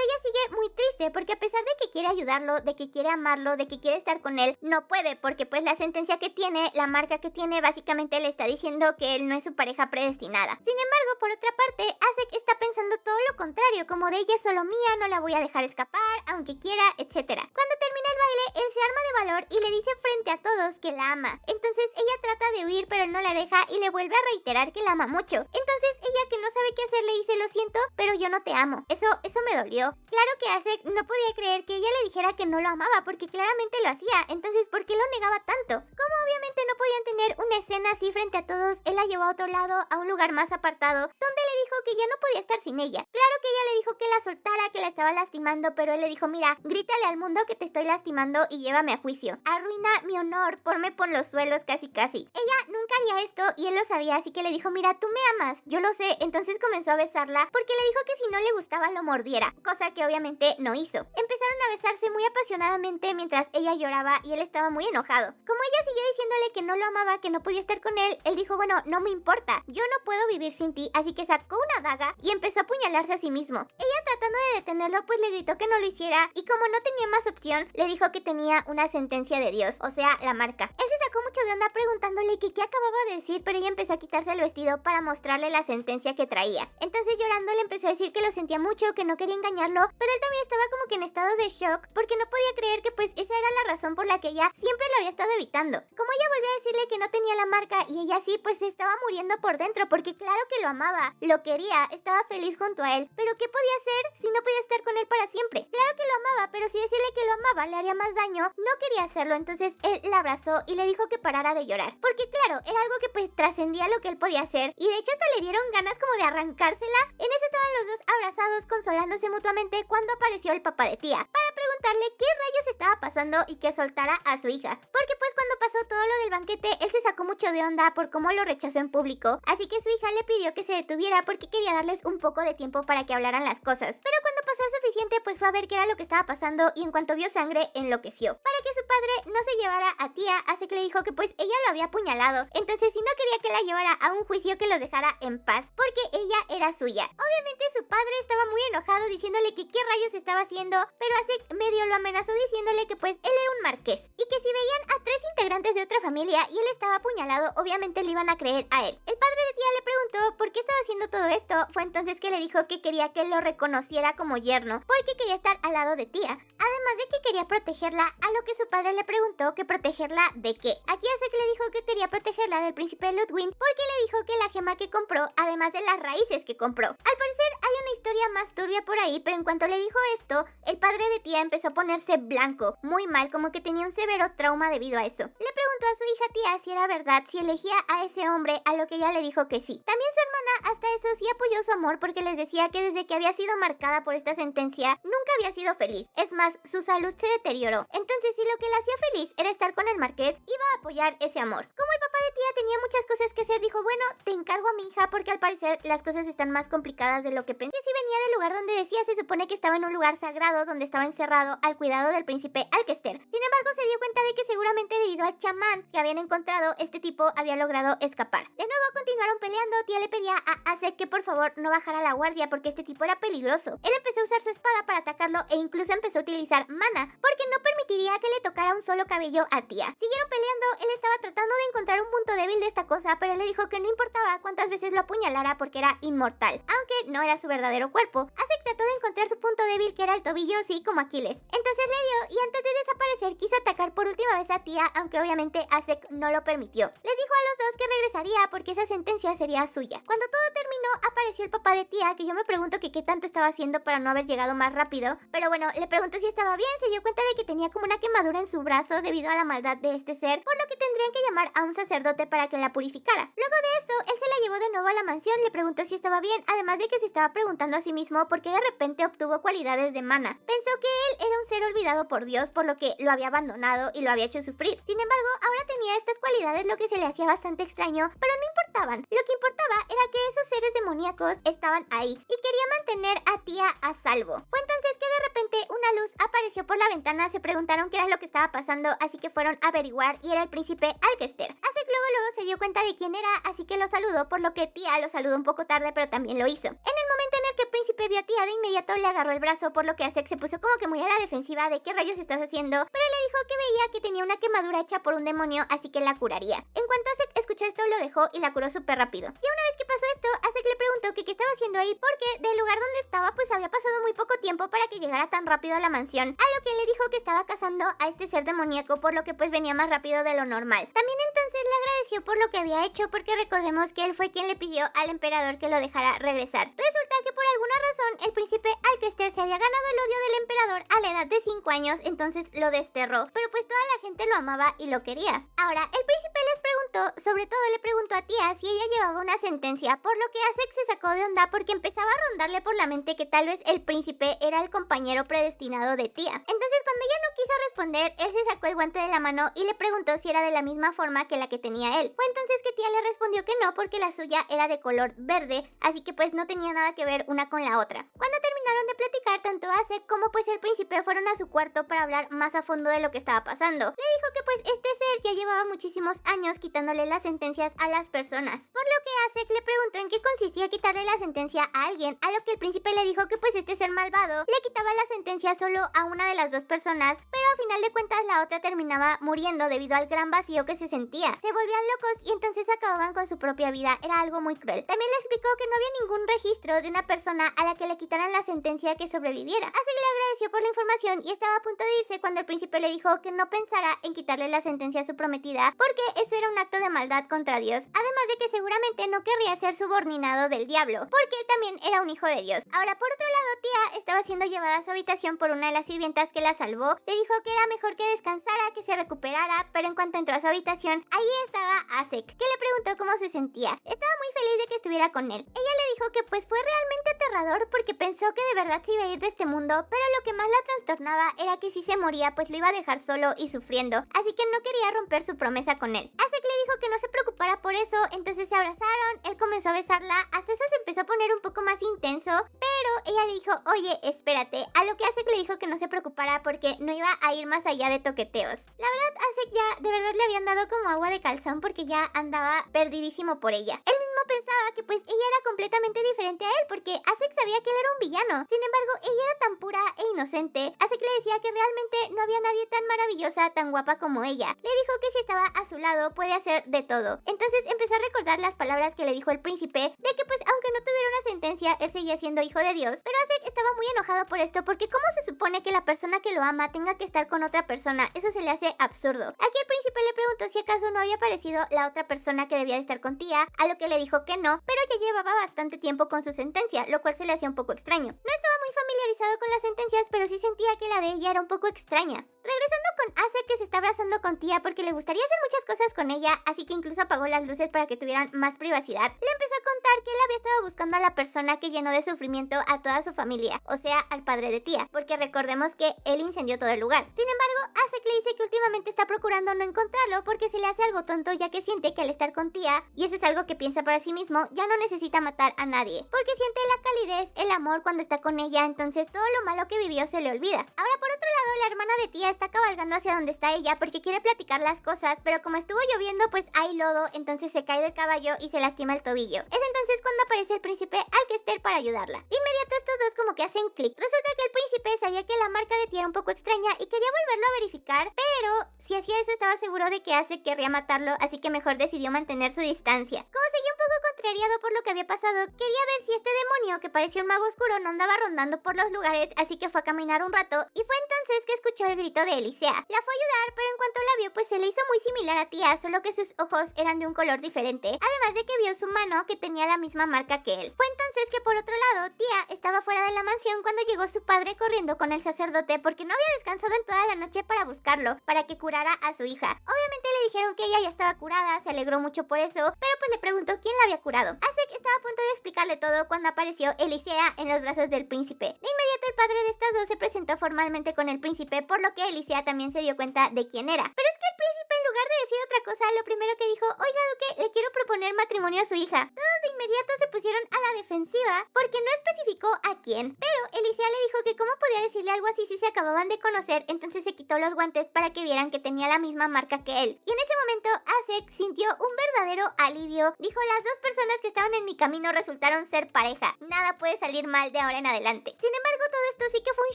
ella sigue muy triste porque a pesar de que quiere ayudarlo, de que quiere amarlo, de que quiere estar con él, no puede porque pues la sentencia que tiene, la marca que tiene, básicamente le está diciendo que él no es su pareja predestinada. Sin embargo, por otra parte, Asek está pensando todo lo contrario, como de ella es solo mía, no la voy a dejar escapar, aunque quiera, etc. Cuando termina el baile, él se arma de valor y le dice frente a todos que la ama. Entonces ella trata de huir, pero él no la deja y le vuelve a reiterar que la ama mucho. Entonces ella, que no sabe qué hacer, le dice, lo siento, pero yo no te amo. Eso me dolió. Claro que Asek no podía creer que ella le dijera que no lo amaba, porque claramente lo hacía. Entonces, ¿por qué lo negaba tanto? Como obviamente no podían tener una escena así frente a todos, él la llevó a otro lado, a un lugar más apartado, donde le dijo que ya no podía estar sin ella. Claro que ella le dijo que la soltara, que la estaba lastimando, pero él le dijo, mira, grítale al mundo que te estoy lastimando y llévame a juicio. Arruina mi honor, ponme por los suelos casi casi. Ella nunca haría esto y él lo sabía, así que le dijo, mira, tú me amas, yo lo sé. Entonces comenzó a besarla porque le dijo que si no le gustaba lo mordiera, cosa que obviamente no hizo. Empezaron a besarse muy apasionadamente mientras ella lloraba y él estaba muy enojado. Como ella siguió diciéndole que no lo amaba, que no podía estar con él, él dijo, bueno, no me importa, yo no puedo vivir sin ti, así que sacó una daga y empezó a apuñalarse a sí mismo. Ella, tratando de detenerlo, pues le gritó que no lo hiciera y como no tenía más opción, le dijo que tenía una sentencia de Dios, o sea, la marca. Él se sacó mucho de onda preguntándole que qué acababa de decir, pero ella empezó a quitarse el vestido para mostrarle la sentencia que traía. Entonces, llorando, le empezó a decir que lo sentía mucho, que no quería engañarlo, pero él también estaba como que en estado de shock porque no podía creer que pues esa era la razón por la que ella siempre lo había estado evitando. Como ella volvió a decirle que no tenía la marca y ella sí, pues se estaba muriendo por dentro porque claro que lo amaba, lo quería, estaba feliz junto a él, pero ¿qué podía hacer si no podía estar con él para siempre? Claro que lo amaba, pero si decirle que lo amaba le haría más daño, no quería hacerlo. Entonces él la abrazó y le dijo que parara de llorar, porque claro, era algo que pues trascendía lo que él podía hacer y de hecho hasta le dieron ganas como de arrancársela. En eso estaban los dos abrazados, consolándose mutuamente, cuando apareció el papá de Tía para preguntarle qué rayos estaba pasando y que soltara a su hija, porque pues cuando pasó todo lo del banquete, él se sacó mucho de onda por cómo lo rechazó en público, así que su hija le pidió que se detuviera porque quería darles un poco de tiempo para que hablaran las cosas. Pero cuando pasó el suficiente, pues fue a ver qué era lo que estaba pasando y en cuanto vio sangre, enloqueció. Para que su padre no se llevara a Tía, así que le dijo que pues ella lo había apuñalado, entonces si no quería que la llevara a un juicio, que lo dejara en paz, porque ella era suya. Obviamente su padre estaba muy enojado diciéndole que qué rayos estaba haciendo, pero Asek medio lo amenazó diciéndole que pues él era un marqués y que si veían a 3 integrantes de otra familia y él estaba apuñalado, obviamente le iban a creer a él. El padre de Tía le preguntó por qué estaba haciendo todo esto. Fue entonces que le dijo que quería que él lo reconociera como yerno porque quería estar al lado de Tía, además de que quería protegerla, a lo que su padre le preguntó que protegerla de qué. Aquí Asek le dijo que quería protegerla del príncipe Ludwig porque le dijo que la gema que compró, además de las raíces que compró. Al parecer hay una historia más turbia por ahí, pero en cuanto le dijo esto, el padre de Tía empezó a ponerse blanco, muy mal, como que tenía un severo trauma debido a eso. Le preguntó a su hija Tía si era verdad, si elegía a ese hombre, a lo que ella le dijo que sí. También su hermana hasta eso sí apoyó su amor porque les decía que desde que había sido marcada por esta sentencia, nunca había sido feliz. Es más, su salud se deterioró. Entonces, si lo que la hacía feliz era estar con el marqués, iba a apoyar ese amor. Como el papá de Tía tenía muchas cosas que hacer, dijo, bueno, te encargo a mi hija porque al parecer las cosas están más complicadas de lo que pensé. Si venía del lugar donde decía, se supone que estaba en un lugar sagrado donde estaba encerrado al cuidado del príncipe Alkester. Sin embargo, se dio cuenta de que seguramente debido al chamán que habían encontrado, este tipo había logrado escapar. De nuevo continuaron peleando. Tía le pedía a Asek que por favor no bajara la guardia porque este tipo era peligroso. Él empezó a usar su espada para atacarlo e incluso empezó a utilizar mana porque no permitiría que le tocara un solo cabello a Tía. Siguieron peleando. Él estaba tratando de encontrar un punto débil de esta cosa, pero él le dijo que no importaba cuántas veces lo apuñalara porque era inmortal, aunque no era su verdadero cuerpo. Asek trató de encontrar su punto débil, que era el tobillo, sí, como Aquiles. Entonces le dio y antes de desaparecer quiso atacar por última vez a Tía, aunque obviamente Asek no lo permitió. Les dijo a los dos que regresaría porque esa sentencia sería suya. Cuando todo terminó, apareció el papá de Tía, que yo me pregunto que qué tanto estaba haciendo para no haber llegado más rápido, pero bueno, le preguntó si estaba bien, se dio cuenta de que tenía como una quemadura en su brazo debido a la maldad de este ser, por lo que tendrían que llamar a un sacerdote para que la purificara. Luego de eso, él se la llevó de nuevo a la mansión, le preguntó si estaba bien, además de que se estaba preguntando a sí mismo por qué de repente obtuvo cualidades de mana. Pensó que él era un ser olvidado por Dios, por lo que lo había abandonado y lo había hecho sufrir. Sin embargo, ahora tenía estas cualidades, lo que se le hacía bastante extraño, pero no importaban. Lo que importaba era que esos seres demoníacos estaban ahí y quería mantener a Tía a salvo. Fue entonces que de repente una luz apareció por la ventana, se preguntaron qué era lo que estaba pasando, así que fueron a averiguar y era el príncipe Alkester. Azek luego se dio cuenta de quién era, así que lo saludó, por lo que Tía lo saludó un poco tarde, pero también lo hizo. En el momento en el que el príncipe vio a Tía, de inmediato le agarró el brazo, por lo que Azek se puso como que muy a la defensiva de qué rayos estás haciendo, pero le dijo que veía que tenía una quemadura hecha por un demonio, así que la curaría. En cuanto Azek escuchó esto, lo dejó y la curó súper rápido. Y una vez que pasó esto, Azek le preguntó que qué estaba haciendo ahí, porque del lugar donde estaba pues había pasado muy poco tiempo para que llegara tan rápido a la mansión, a lo que él le dijo que estaba cazando a este ser demoníaco, por lo que pues venía más rápido de lo normal. También entonces le agradeció por lo que había hecho, porque recordemos que él fue quien le pidió al emperador que lo dejara regresar. Resulta que por alguna razón el príncipe Alkester se había ganado el odio del emperador a la edad de 5 años, entonces lo desterró, pero pues toda la gente lo amaba y lo quería. Ahora, el príncipe les preguntó, sobre todo le preguntó a Tía si ella llevaba una sentencia, por lo que Azek se sacó de onda porque empezaba a rondarle por la mente que tal vez el príncipe era el compañero predestinado de Tía. Entonces cuando ella no quiso responder, él se sacó el guante de la mano y le preguntó si era de la misma forma que la que tenía él. Fue entonces que Tía le respondió que no, porque la suya era de color verde, así que pues no tenía nada que ver una con la otra. Cuando terminaron de platicar, tanto Azek como pues el príncipe fueron a su cuarto para hablar más a fondo de lo que estaba pasando. Le dijo que pues este ser ya llevaba muchísimos años quitándole las sentencias a las personas, por lo que Azek le preguntó en qué consistía quitarle la sentencia a alguien, a lo que el príncipe le dijo que pues este ser malvado le quitaba la sentencia solo a una de las dos personas, pero a final de cuentas la otra terminaba muriendo debido al gran vacío que se sentía. Se volvían locos y entonces acababan con su propia vida. Era algo muy cruel. También le explicó que no había ningún registro de una persona a la que le quitaran la sentencia que sobreviviera. Así que le agradeció por la información y estaba a punto de irse cuando el príncipe le dijo que no pensara en quitarle la sentencia a su prometida, porque eso era un acto de maldad contra Dios, además de que seguramente no querría ser subordinado del diablo, porque él también era un hijo de Dios. Ahora, por otro lado, Tía estaba siendo llevada a su habitación por una de las sirvientas que la salvó. Le dijo que era mejor que descansara, que se recuperara, pero en cuanto entró a su habitación, ahí estaba Azek, que le preguntó cómo se sentía. Estaba muy feliz de que estuviera con él. Ella le dijo que pues fue realmente aterrador porque pensó que de verdad se iba a ir de este mundo, pero lo que más la trastornaba era que si se moría pues lo iba a dejar solo y sufriendo, así que no quería romper su promesa con él. Azek le dijo que no se preocupara por eso, entonces se abrazaron, él comenzó a besarla, hasta eso se empezó a poner un poco más intenso, pero ella le dijo, oye, espérate, a lo que Azek le dijo que no se preocupara porque no iba a ir más allá de toqueteos. La verdad, Azek ya de verdad le habían dado como agua de calzón porque ya andaba perdidísimo por ella. Él mismo pensaba que pues ella era completamente diferente a él, porque Azek sabía que él era un villano. Sin embargo, ella era tan pura e inocente. Azek le decía que realmente no había nadie tan maravillosa, tan guapa como ella. Le dijo que si estaba a su lado puede hacer de todo. Entonces empezó a recordar las palabras que le dijo el príncipe, de que pues aunque no tuviera una sentencia, él seguía siendo hijo de Dios. Pero Azek estaba muy enojado por esto, porque ¿cómo se supone que la persona que lo ama tenga que estar con otra persona? Eso se le hace absurdo. Aquí el príncipe le preguntó si acaso no había aparecido la otra persona que debía de estar con Tía, a lo que le dijo que no, pero ya llevaba bastante tiempo con su sentencia, lo cual se le hacía un poco extraño. No estaba muy familiarizado con las sentencias, pero sí sentía que la de ella era un poco extraña. Regresando con Azek, que se está abrazando con Tía porque le gustaría hacer muchas cosas con ella, así que incluso apagó las luces para que tuvieran más privacidad, le empezó a contar que él había estado buscando a la persona que llenó de sufrimiento a toda su familia, o sea, al padre de Tía, porque recordemos que él incendió todo el lugar. Sin embargo, Azek le dice que últimamente está procurando no encontrarlo porque se le hace algo tonto, ya que siente que al estar con Tía, y eso es algo que piensa para sí mismo, ya no necesita matar a nadie, porque siente la calidez, el amor cuando está con ella, entonces todo lo malo que vivió se le olvida. Ahora, por otro lado, la hermana de Tía está cabalgando hacia donde está ella porque quiere platicar las cosas, pero como estuvo lloviendo pues hay lodo, entonces se cae del caballo y se lastima el tobillo. Es entonces cuando aparece el príncipe Alkester para ayudarla. De inmediato estos dos como que hacen clic. Resulta que el príncipe sabía que la marca de Tía era un poco extraña y quería volverlo a verificar, pero si hacía eso estaba seguro de que Asek querría matarlo, así que mejor decidió mantener su distancia. Como seguía un poco contrariado por lo que había pasado, quería ver si este demonio, que parecía un mago oscuro, no andaba rondando por los lugares, así que fue a caminar un rato, y fue entonces que escuchó el grito de Elisea. La fue a ayudar, pero en cuanto la vio, pues se le hizo muy similar a Tía, solo que sus ojos eran de un color diferente, además de que vio su mano que tenía la misma marca que él. Fue entonces que por otro lado, Tía estaba fuera de la mansión cuando llegó su padre corriendo con el sacerdote porque no había descansado en toda la noche para buscarlo, para que curara a su hija. Obviamente le dijeron que ella ya estaba curada, se alegró mucho por eso, pero pues le preguntó quién la había curado. Asek estaba a punto de explicarle todo cuando apareció Elisea en los brazos del príncipe. De inmediato el padre de estas dos se presentó formalmente con el príncipe, por lo que Elisea también se dio cuenta de quién era. Pero es que el príncipe, en lugar de decir otra cosa, lo primero que dijo: oiga, duque, le quiero proponer matrimonio a su hija. Todos de inmediato se pusieron a la defensiva porque no especificó a quién, pero Elisea le dijo que cómo podía decirle algo así si se acababan de conocer, entonces se quitó los guantes para que vieran que tenía la misma marca que él. Y en ese momento Asek sintió un verdadero alivio. Dijo: las dos personas que estaban en mi camino resultaron ser pareja. Nada puede salir mal de ahora en adelante. Sin embargo, todo esto sí que fue un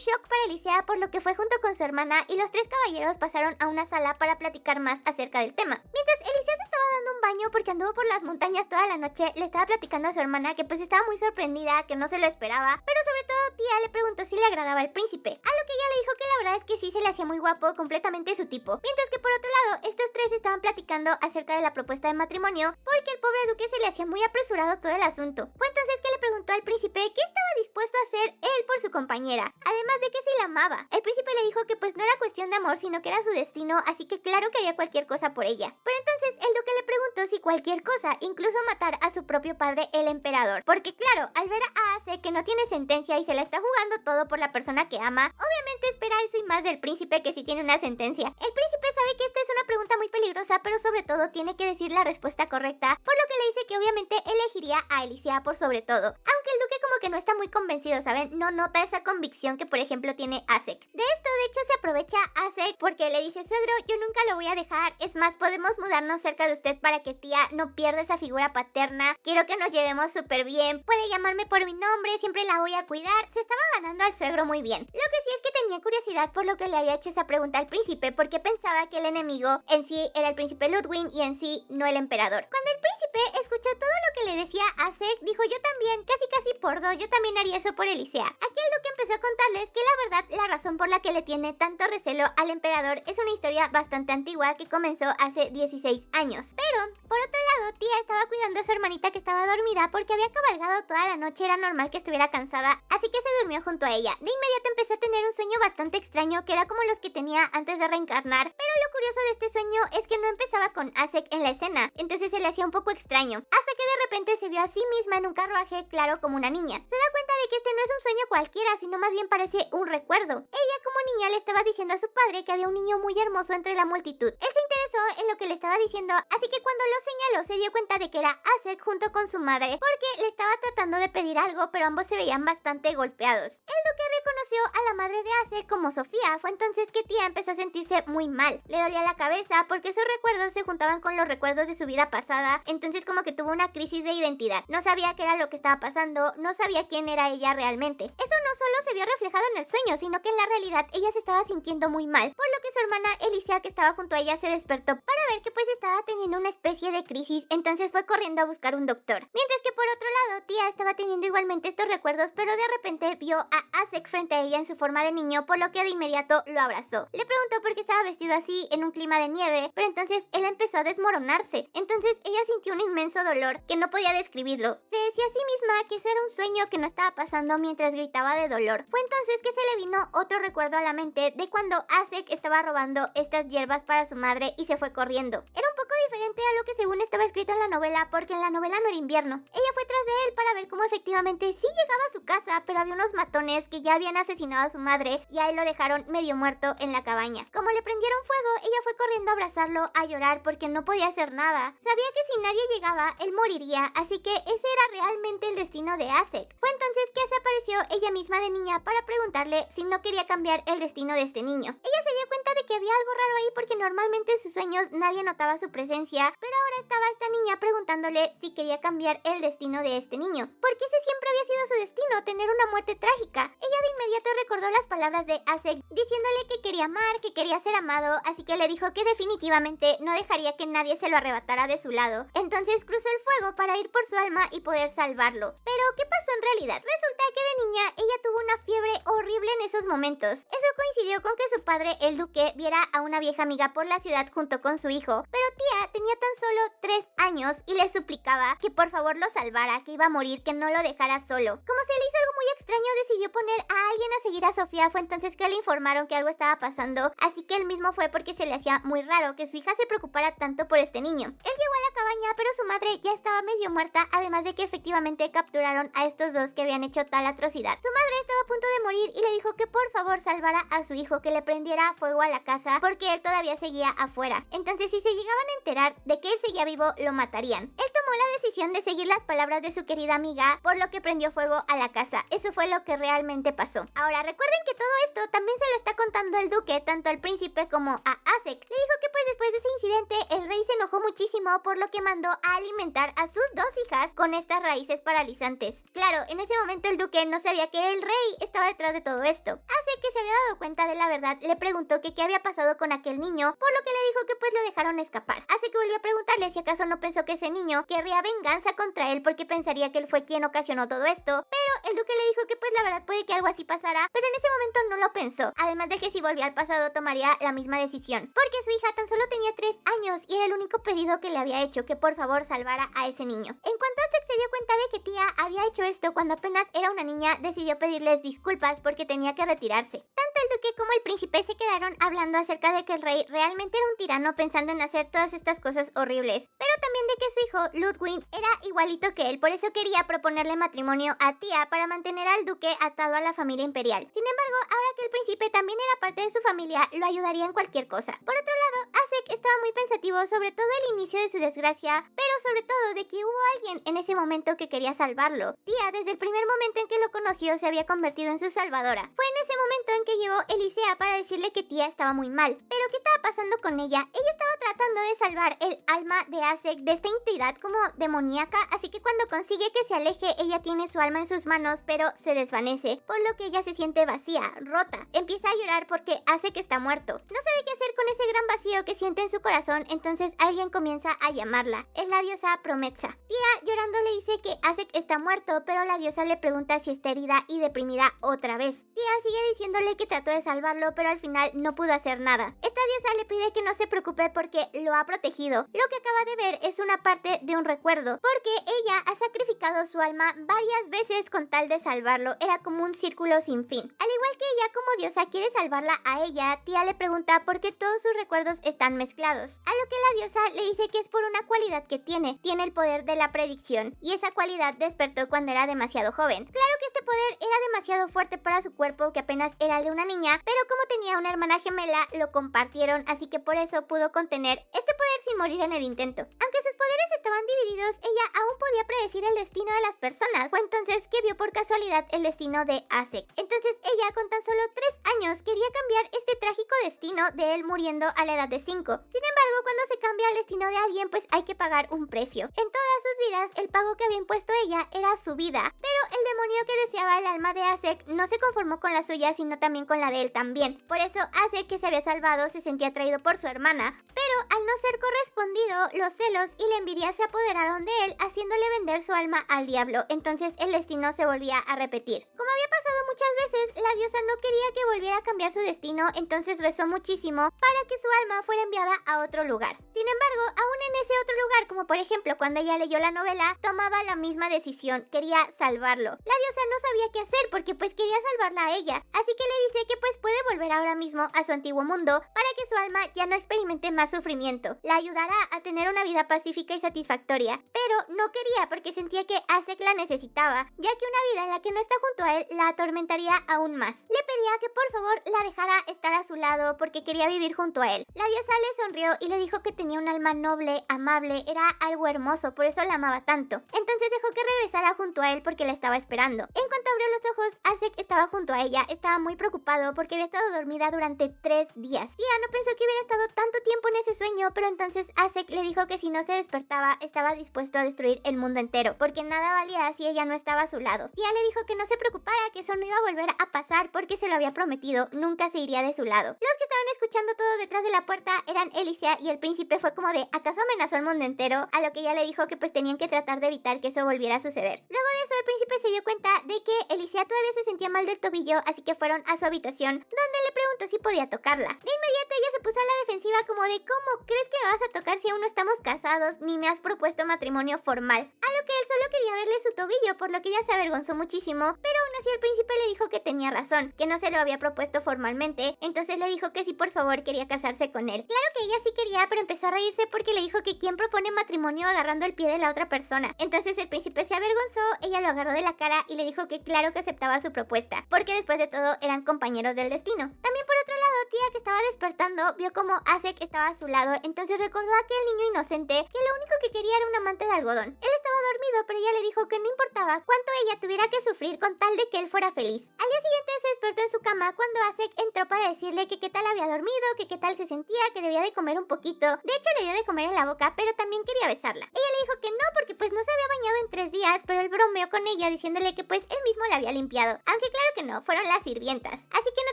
shock para Elisea, por lo que fue junto con su hermana y los tres caballeros pasaron a una sala para platicar más acerca del tema. Mientras Elisea se estaba dando un baño porque anduvo por las montañas toda la noche, le estaba platicando a su hermana que pues estaba muy sorprendida, que no se lo esperaba, pero sobre todo Tía le preguntó si le agradaba el príncipe, a lo que ella le dijo que la verdad es que sí se le hacía muy guapo, completamente su tipo. Mientras que por otro lado, estos tres estaban platicando acerca de la propuesta de matrimonio porque el pobre duque se le hacía muy apresurado todo el asunto. Fue entonces que le preguntó al príncipe qué estaba dispuesto a hacer él por su compañera, además de que si la amaba. El príncipe le dijo que pues no era cuestión de amor, sino que era su destino, así que claro que haría cualquier cosa por ella. Pero entonces el duque le preguntó si cualquier cosa, incluso matar a su propio padre, el emperador, porque claro, al ver a Asek que no tiene sentencia y se la está jugando todo por la persona que ama, obviamente espera eso y más del príncipe que sí tiene una sentencia. El príncipe sabe que esta es una pregunta muy peligrosa, pero sobre todo tiene que decir la respuesta correcta, por lo que le dice que obviamente elegiría a Elisea por sobre todo, aunque el duque como que no está muy convencido, ¿saben? No nota esa convicción que por ejemplo tiene Asek. De esto de hecho se aprovecha Asek porque le dice: suegro, yo nunca lo voy a dejar, es más, podemos mudarnos cerca de usted para que Tía no pierda esa figura paterna, quiero que nos llevemos súper bien, puede llamarme por mi nombre, siempre la voy a cuidar. Se estaba ganando al suegro muy bien. Lo que sí es que tenía curiosidad por lo que le había hecho esa pregunta al príncipe, porque pensaba que el enemigo en sí era el príncipe Ludwig y en sí no el emperador. Cuando el príncipe escuchó todo lo que le decía Asek, dijo: yo también, casi por dos, yo también haría eso por Elisea. Aquí el duque empezó a contarles que la verdad la razón por la que le tiene tanto recelo al emperador es una historia bastante antigua que comenzó hace 16 años. Pero, por otro lado, Tía estaba cuidando a su hermanita que estaba dormida porque había cabalgado toda la noche, era normal que estuviera cansada, así que se durmió junto a ella. De inmediato empezó a tener un sueño bastante extraño que era como los que tenía antes de reencarnar, pero lo curioso de este sueño es que no empezaba con Asek en la escena, entonces se le hacía un poco extraño, hasta que de repente se vio a sí misma en un carruaje, claro, como una niña. Se da cuenta de que este no es un sueño cualquiera, sino más bien parece un recuerdo. Ella como niña le estaba diciendo a su padre que había un niño muy hermoso entre la multitud. Él se interesó en lo que le estaba diciendo, así que cuando lo señaló se dio cuenta de que era Asek junto con su madre, porque le estaba tratando de pedir algo, pero ambos se veían bastante golpeados. El duque reconoció a la madre de Asek como Sofía. Fue entonces que Tía empezó a sentirse muy mal. Le dolía la cabeza porque sus recuerdos se juntaban con los recuerdos de su vida pasada, entonces como que tuvo una crisis de identidad. No sabía qué era lo que estaba pasando, no sabía quién era ella realmente. Eso no solo se vio reflejado en el sueño, sino que en la realidad ella se estaba sintiendo muy mal, por lo que su hermana Elisea, que estaba junto a ella, se despertó para ver que pues estaba teniendo una especie de crisis, entonces fue corriendo a buscar un doctor. Mientras que por otro lado, Tía estaba teniendo igualmente estos recuerdos, pero de repente vio a Asek frente a ella en su forma de niño, por lo que de inmediato lo abrazó. Le preguntó por qué estaba vestido así en un clima de nieve, pero entonces él empezó a desmoronarse. Entonces ella sintió un inmenso dolor que no podía describirlo. Se decía a sí misma que eso era un sueño que no estaba pasando mientras gritaba de dolor. Fue entonces que se le vino otro recuerdo a la mente de cuando Asek estaba robando estas hierbas para su madre y se fue corriendo. Era un poco diferente a lo que según estaba escrito en la novela, porque en la novela no era invierno. Ella fue tras de él para ver cómo efectivamente sí llegaba a su casa, pero había unos matones que ya habían asesinado a su madre y a él lo dejaron medio muerto en la cabaña. Como le prendieron fuego, ella fue corriendo a abrazarlo, a llorar porque no podía hacer nada. Sabía que si nadie llegaba, él moriría, así que ese era realmente el destino de Asek. Fue entonces que se apareció ella misma de niña para preguntarle si no quería cambiar el destino de este niño. Ella se dio cuenta cuenta de que había algo raro ahí porque normalmente en sus sueños nadie notaba su presencia, pero ahora estaba esta niña preguntándole si quería cambiar el destino de este niño, porque ese siempre había sido su destino, tener una muerte trágica. Ella de inmediato recordó las palabras de Acek, diciéndole que quería amar, que quería ser amado, así que le dijo que definitivamente no dejaría que nadie se lo arrebatara de su lado. Entonces cruzó el fuego para ir por su alma y poder salvarlo. Pero, ¿qué pasó en realidad? Resulta que de niña ella tuvo una fiebre horrible en esos momentos. Eso coincidió con que su padre, el duque, viera a una vieja amiga por la ciudad junto con su hijo, pero tía tenía tan solo 3 años y le suplicaba que por favor lo salvara, que iba a morir, que no lo dejara solo. Como se le hizo algo muy extraño, decidió poner a alguien a seguir a Sofía. Fue entonces que le informaron que algo estaba pasando, así que él mismo fue porque se le hacía muy raro que su hija se preocupara tanto por este niño. Él llegó a la cabaña, pero su madre ya estaba medio muerta, además de que efectivamente capturaron a estos dos que habían hecho tal atrocidad. Su madre estaba a punto de morir y le dijo que por favor salvara a su hijo, que le prendiera fuego a la casa porque él todavía seguía afuera. Entonces, si se llegaban a enterar de que él seguía vivo, lo matarían. Él tomó la decisión de seguir las palabras de su querida amiga, por lo que prendió fuego a la casa. Eso fue lo que realmente pasó. Ahora, recuerden que todo esto también se lo está contando el duque, tanto al príncipe como a Acek. Le dijo que pues después de ese incidente, el rey se enojó muchísimo, por lo que mandó a alimentar a sus 2 hijas con estas raíces paralizantes. Claro, en ese momento el duque no sabía que el rey estaba detrás de todo esto. Acek, que se había dado cuenta de la verdad, le preguntó que qué había pasado con aquel niño, por lo que le dijo que pues lo dejaron escapar. Acek volvió a preguntarle si acaso no pensó que ese niño querría venganza contra él porque pensaría que él fue quien ocasionó todo esto, pero el duque le dijo que pues la verdad puede que algo así pasara, pero en ese momento no lo pensó, además de que si volvía al pasado tomaría la misma decisión, porque su hija tan solo tenía 3 años y era el único pedido que le había hecho, que por favor salvara a ese niño. En cuanto Acek se dio cuenta de que tía había hecho esto cuando apenas era una niña, decidió pedirles disculpas porque tenía que retirarse. Tanto el duque como el príncipe se quedaron hablando acerca de que el rey realmente era un tirano, pensando en hacer todas estas cosas horribles, pero también de que su hijo Ludwig era igualito que él, por eso quería proponerle matrimonio a tía para mantener al duque atado a la familia imperial. Sin embargo, ahora que el príncipe también era parte de su familia, lo ayudaría en cualquier cosa. Por otro lado, Acek estaba muy pensativo sobre todo el inicio de su desgracia, pero sobre todo de que hubo alguien en ese momento que quería salvarlo. Tía, desde el primer momento en que lo conoció, se había convertido en su salvadora. Fue en ese momento en que llegó Elisea para decirle que tía estaba muy mal. Pero ¿qué estaba pasando con ella? Ella estaba tratando de salvar el alma de Acek de esta entidad como demoníaca, así que cuando consigue que se aleje, ella tiene su alma en sus manos, pero se desvanece, por lo que ella se siente vacía, rota. Empieza a llorar porque Acek está muerto. No sabe qué hacer con ese gran vacío que siente en su corazón, entonces alguien comienza a llamarla. Es la diosa Prometsa. Tía, llorando, le dice que Acek está muerto, pero la diosa le pregunta si está herida y deprimida otra vez. Tía sigue diciéndole que trató de salvarlo, pero al final no pudo hacer nada. Esta diosa le pide que no se preocupe porque lo ha protegido. Lo que acaba de ver es una parte de un recuerdo, porque ella ha sacrificado su alma varias veces con tal de salvarlo. Era como un círculo sin fin. Al igual que ella como diosa quiere salvarla a ella, tía le pregunta por qué todos sus recuerdos están mezclados. A lo que la diosa le dice que es por una cualidad que tiene el poder de la predicción, y esa cualidad despertó cuando era demasiado joven. Claro que este poder era demasiado fuerte para su cuerpo, que apenas era el de una niña, pero como tenía una hermana gemela, lo compartieron, así que por eso pudo contener este poder sin morir en el intento. Aunque sus poderes estaban divididos, ella aún podía predecir el destino de las personas. Fue entonces que vio por casualidad el destino de Acek. Entonces ella, con tan solo 3 años, quería cambiar este trágico destino de él muriendo a la edad de 5. Sin embargo, cuando se cambia el destino de alguien, pues hay que pagar un precio. En todas sus vidas, el pago que había impuesto ella era su vida, pero el demonio que deseaba el alma de Acek no se conformó con la suya, sino también con la de él también. Por eso Acek, que se había salvado, se sentía atraído por su hermana, pero al no ser correspondido, los celos y la envidia se apoderaron de él, haciéndole vender su alma al diablo. Entonces el destino se volvía a repetir. Como había pasado muchas veces, la diosa no quería que volviera a cambiar su destino, entonces rezó muchísimo para que su alma fuera enviada a otro lugar. Sin embargo, aún en ese otro lugar, como por ejemplo cuando ella leyó la novela, tomaba la misma decisión, quería salvarlo. La diosa no sabía qué hacer porque pues quería salvarla a ella, así que le dice que pues puede volver ahora mismo a su antiguo mundo para que su alma ya no experimente más sufrimiento. La ayudará a tener una vida pacífica y satisfactoria, pero no quería porque sentía que Acek la necesitaba, ya que una vida en la que no está junto a él la atormentaría aún más. Le pedía que por favor la dejara estar a su lado porque quería vivir junto a él. La diosa le sonrió y le dijo que tenía un alma noble, amable, era algo hermoso, por eso la amaba tanto. Entonces dejó que regresara junto a él porque la estaba esperando. En cuanto abrió los ojos, Acek estaba junto a ella, estaba muy preocupado porque había estado dormida durante 3 días. Tía no pensó que hubiera estado tanto tiempo en ese sueño, pero entonces Asek le dijo que si no se despertaba, estaba dispuesto a destruir el mundo entero, porque nada valía si ella no estaba a su lado. Tía le dijo que no se preocupara, que eso no iba a volver a pasar porque se lo había prometido, nunca se iría de su lado. Los que estaban escuchando todo detrás de la puerta eran Alicia y el príncipe fue como de, ¿acaso amenazó al mundo entero? A lo que ella le dijo que pues tenían que tratar de evitar que eso volviera a suceder. Luego de eso el príncipe se dio cuenta de que Alicia todavía se sentía mal del tobillo, así que fueron a su habitación, donde le preguntó si podía tocarla. De inmediato ella se puso a la defensiva como de, ¿cómo crees que me vas a tocar si aún no estamos casados ni me has propuesto matrimonio formal? A lo que él solo quería verle su tobillo, por lo que ella se avergonzó muchísimo, pero aún así el príncipe le dijo que tenía razón, que no se lo había propuesto formalmente, entonces le dijo que sí, por favor, quería casarse con él. Claro que ella sí quería, pero empezó a reírse porque le dijo que quién propone matrimonio agarrando el pie de la otra persona. Entonces el príncipe se avergonzó, ella lo agarró de la cara y le dijo que claro que aceptaba su propuesta, porque después de todo eran compañeros del destino. También por otro lado, Tía, que estaba despertando, vio como Asek estaba a su lado, entonces recordó a aquel niño inocente que lo único que quería era un amante de algodón. Él estaba dormido, pero ella le dijo que no importaba cuánto ella tuviera que sufrir con tal de que él fuera feliz. Al día siguiente se despertó en su cama cuando Asek entró para decirle que qué tal había dormido, que qué tal se sentía, que debía de comer un poquito. De hecho, le dio de comer en la boca, pero también quería besarla. Ella le dijo que no, porque pues no se había bañado en 3 días, pero él bromeó con ella diciéndole que pues él mismo la había limpiado. Aunque claro que no, fueron las sirvientas. Así que no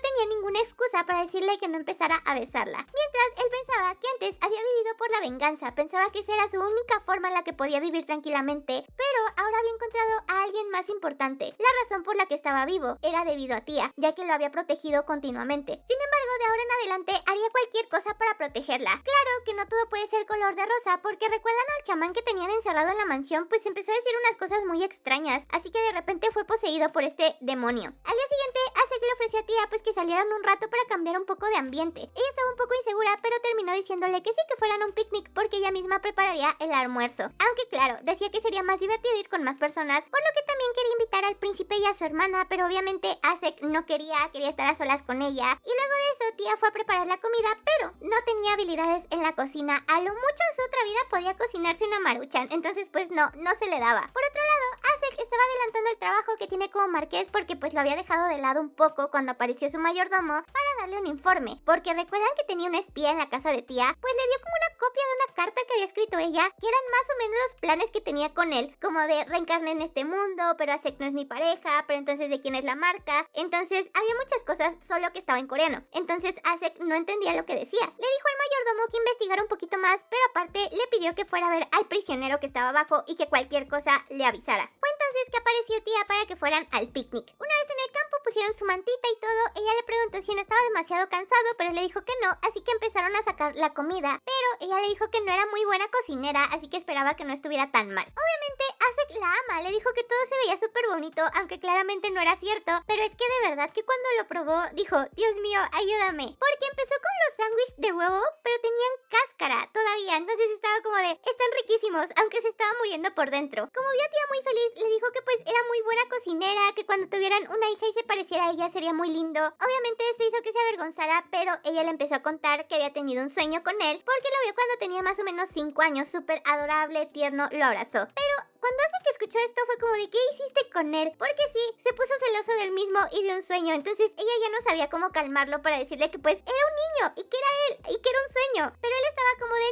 tenía ninguna excusa para decirle que no empezara a besarla. Mientras, él pensaba que antes había vivido por la venganza, pensaba que esa era su única forma en la que podía vivir tranquilamente, pero ahora había encontrado a alguien más importante. La razón por la que estaba vivo era debido a Tía, ya que lo había protegido continuamente. Sin embargo, de ahora en adelante haría cualquier cosa para protegerla. Claro que no todo puede ser color de rosa, porque recuerdan al chamán que tenían encerrado en la mansión, pues empezó a decir unas cosas muy extrañas, así que de repente fue poseído por este demonio. Al día siguiente, Asek le ofreció a Tía pues que salieran un rato para cambiar un poco de ambiente. Ella estaba un poco insegura, pero terminó diciéndole que sí, que fueran a un picnic porque ella misma prepararía el almuerzo. Aunque claro, decía que sería más divertido ir con más personas, por lo que también quería invitar al príncipe y a su hermana, pero obviamente Asek no quería estar a solas con ella. Y luego de eso, Tía fue a preparar la comida, pero no tenía habilidades en la cocina. A lo mucho en su otra vida podía cocinarse una maruchan, entonces pues no se le daba. Por otro lado, Asek estaba adelantando el trabajo que tiene como marqués porque pues lo había dejado de lado un poco cuando apareció su mayordomo para darle un informe, porque recuerdan que tenía un espía en la casa de Tía, pues le dio como una copia de una carta que había escrito ella, que eran más o menos los planes que tenía con él, como de reencarné en este mundo, pero Asek no es mi pareja, pero entonces ¿de quién es la marca? Entonces había muchas cosas, solo que estaba en coreano. Entonces Asek no entendía lo que decía. Le dijo al mayordomo que investigara un poquito más, pero aparte le pidió que fuera a ver al prisionero que estaba abajo y que cualquier cosa le avisara. Fue entonces que apareció Tía para que fueran al picnic. Una vez en el campo pusieron su mantita y todo, ella le preguntó si no estaba demasiado cansado, pero le dijo que no, así que empezaron a sacar la comida, pero ella le dijo que no era muy buena cocinera, así que esperaba que no estuviera tan mal. Obviamente Asek la ama, le dijo que todo se veía súper bonito, aunque claramente no era cierto, pero es que de verdad que cuando lo probó, dijo, Dios mío, ayúdame, porque empezó con los sándwiches de huevo, pero tenían cáscara todavía, entonces estaba como de, están riquísimos, aunque se estaba muriendo por dentro. Como vio a Tía muy feliz, le dijo que pues era muy buena cocinera, que cuando tuvieran una hija y se pareciera a ella sería muy lindo. Obviamente esto hizo que se avergonzara, pero ella le empezó a contar que había tenido un sueño con él, porque lo vio cuando tenía más o menos 5 años, súper adorable, tierno, lo abrazó. Pero cuando Asek escuchó esto fue como de, ¿qué hiciste con él? Porque sí, se puso celoso del mismo y de un sueño, entonces ella ya no sabía cómo calmarlo para decirle que pues era un niño y que era él y que era un sueño. Pero él estaba como de,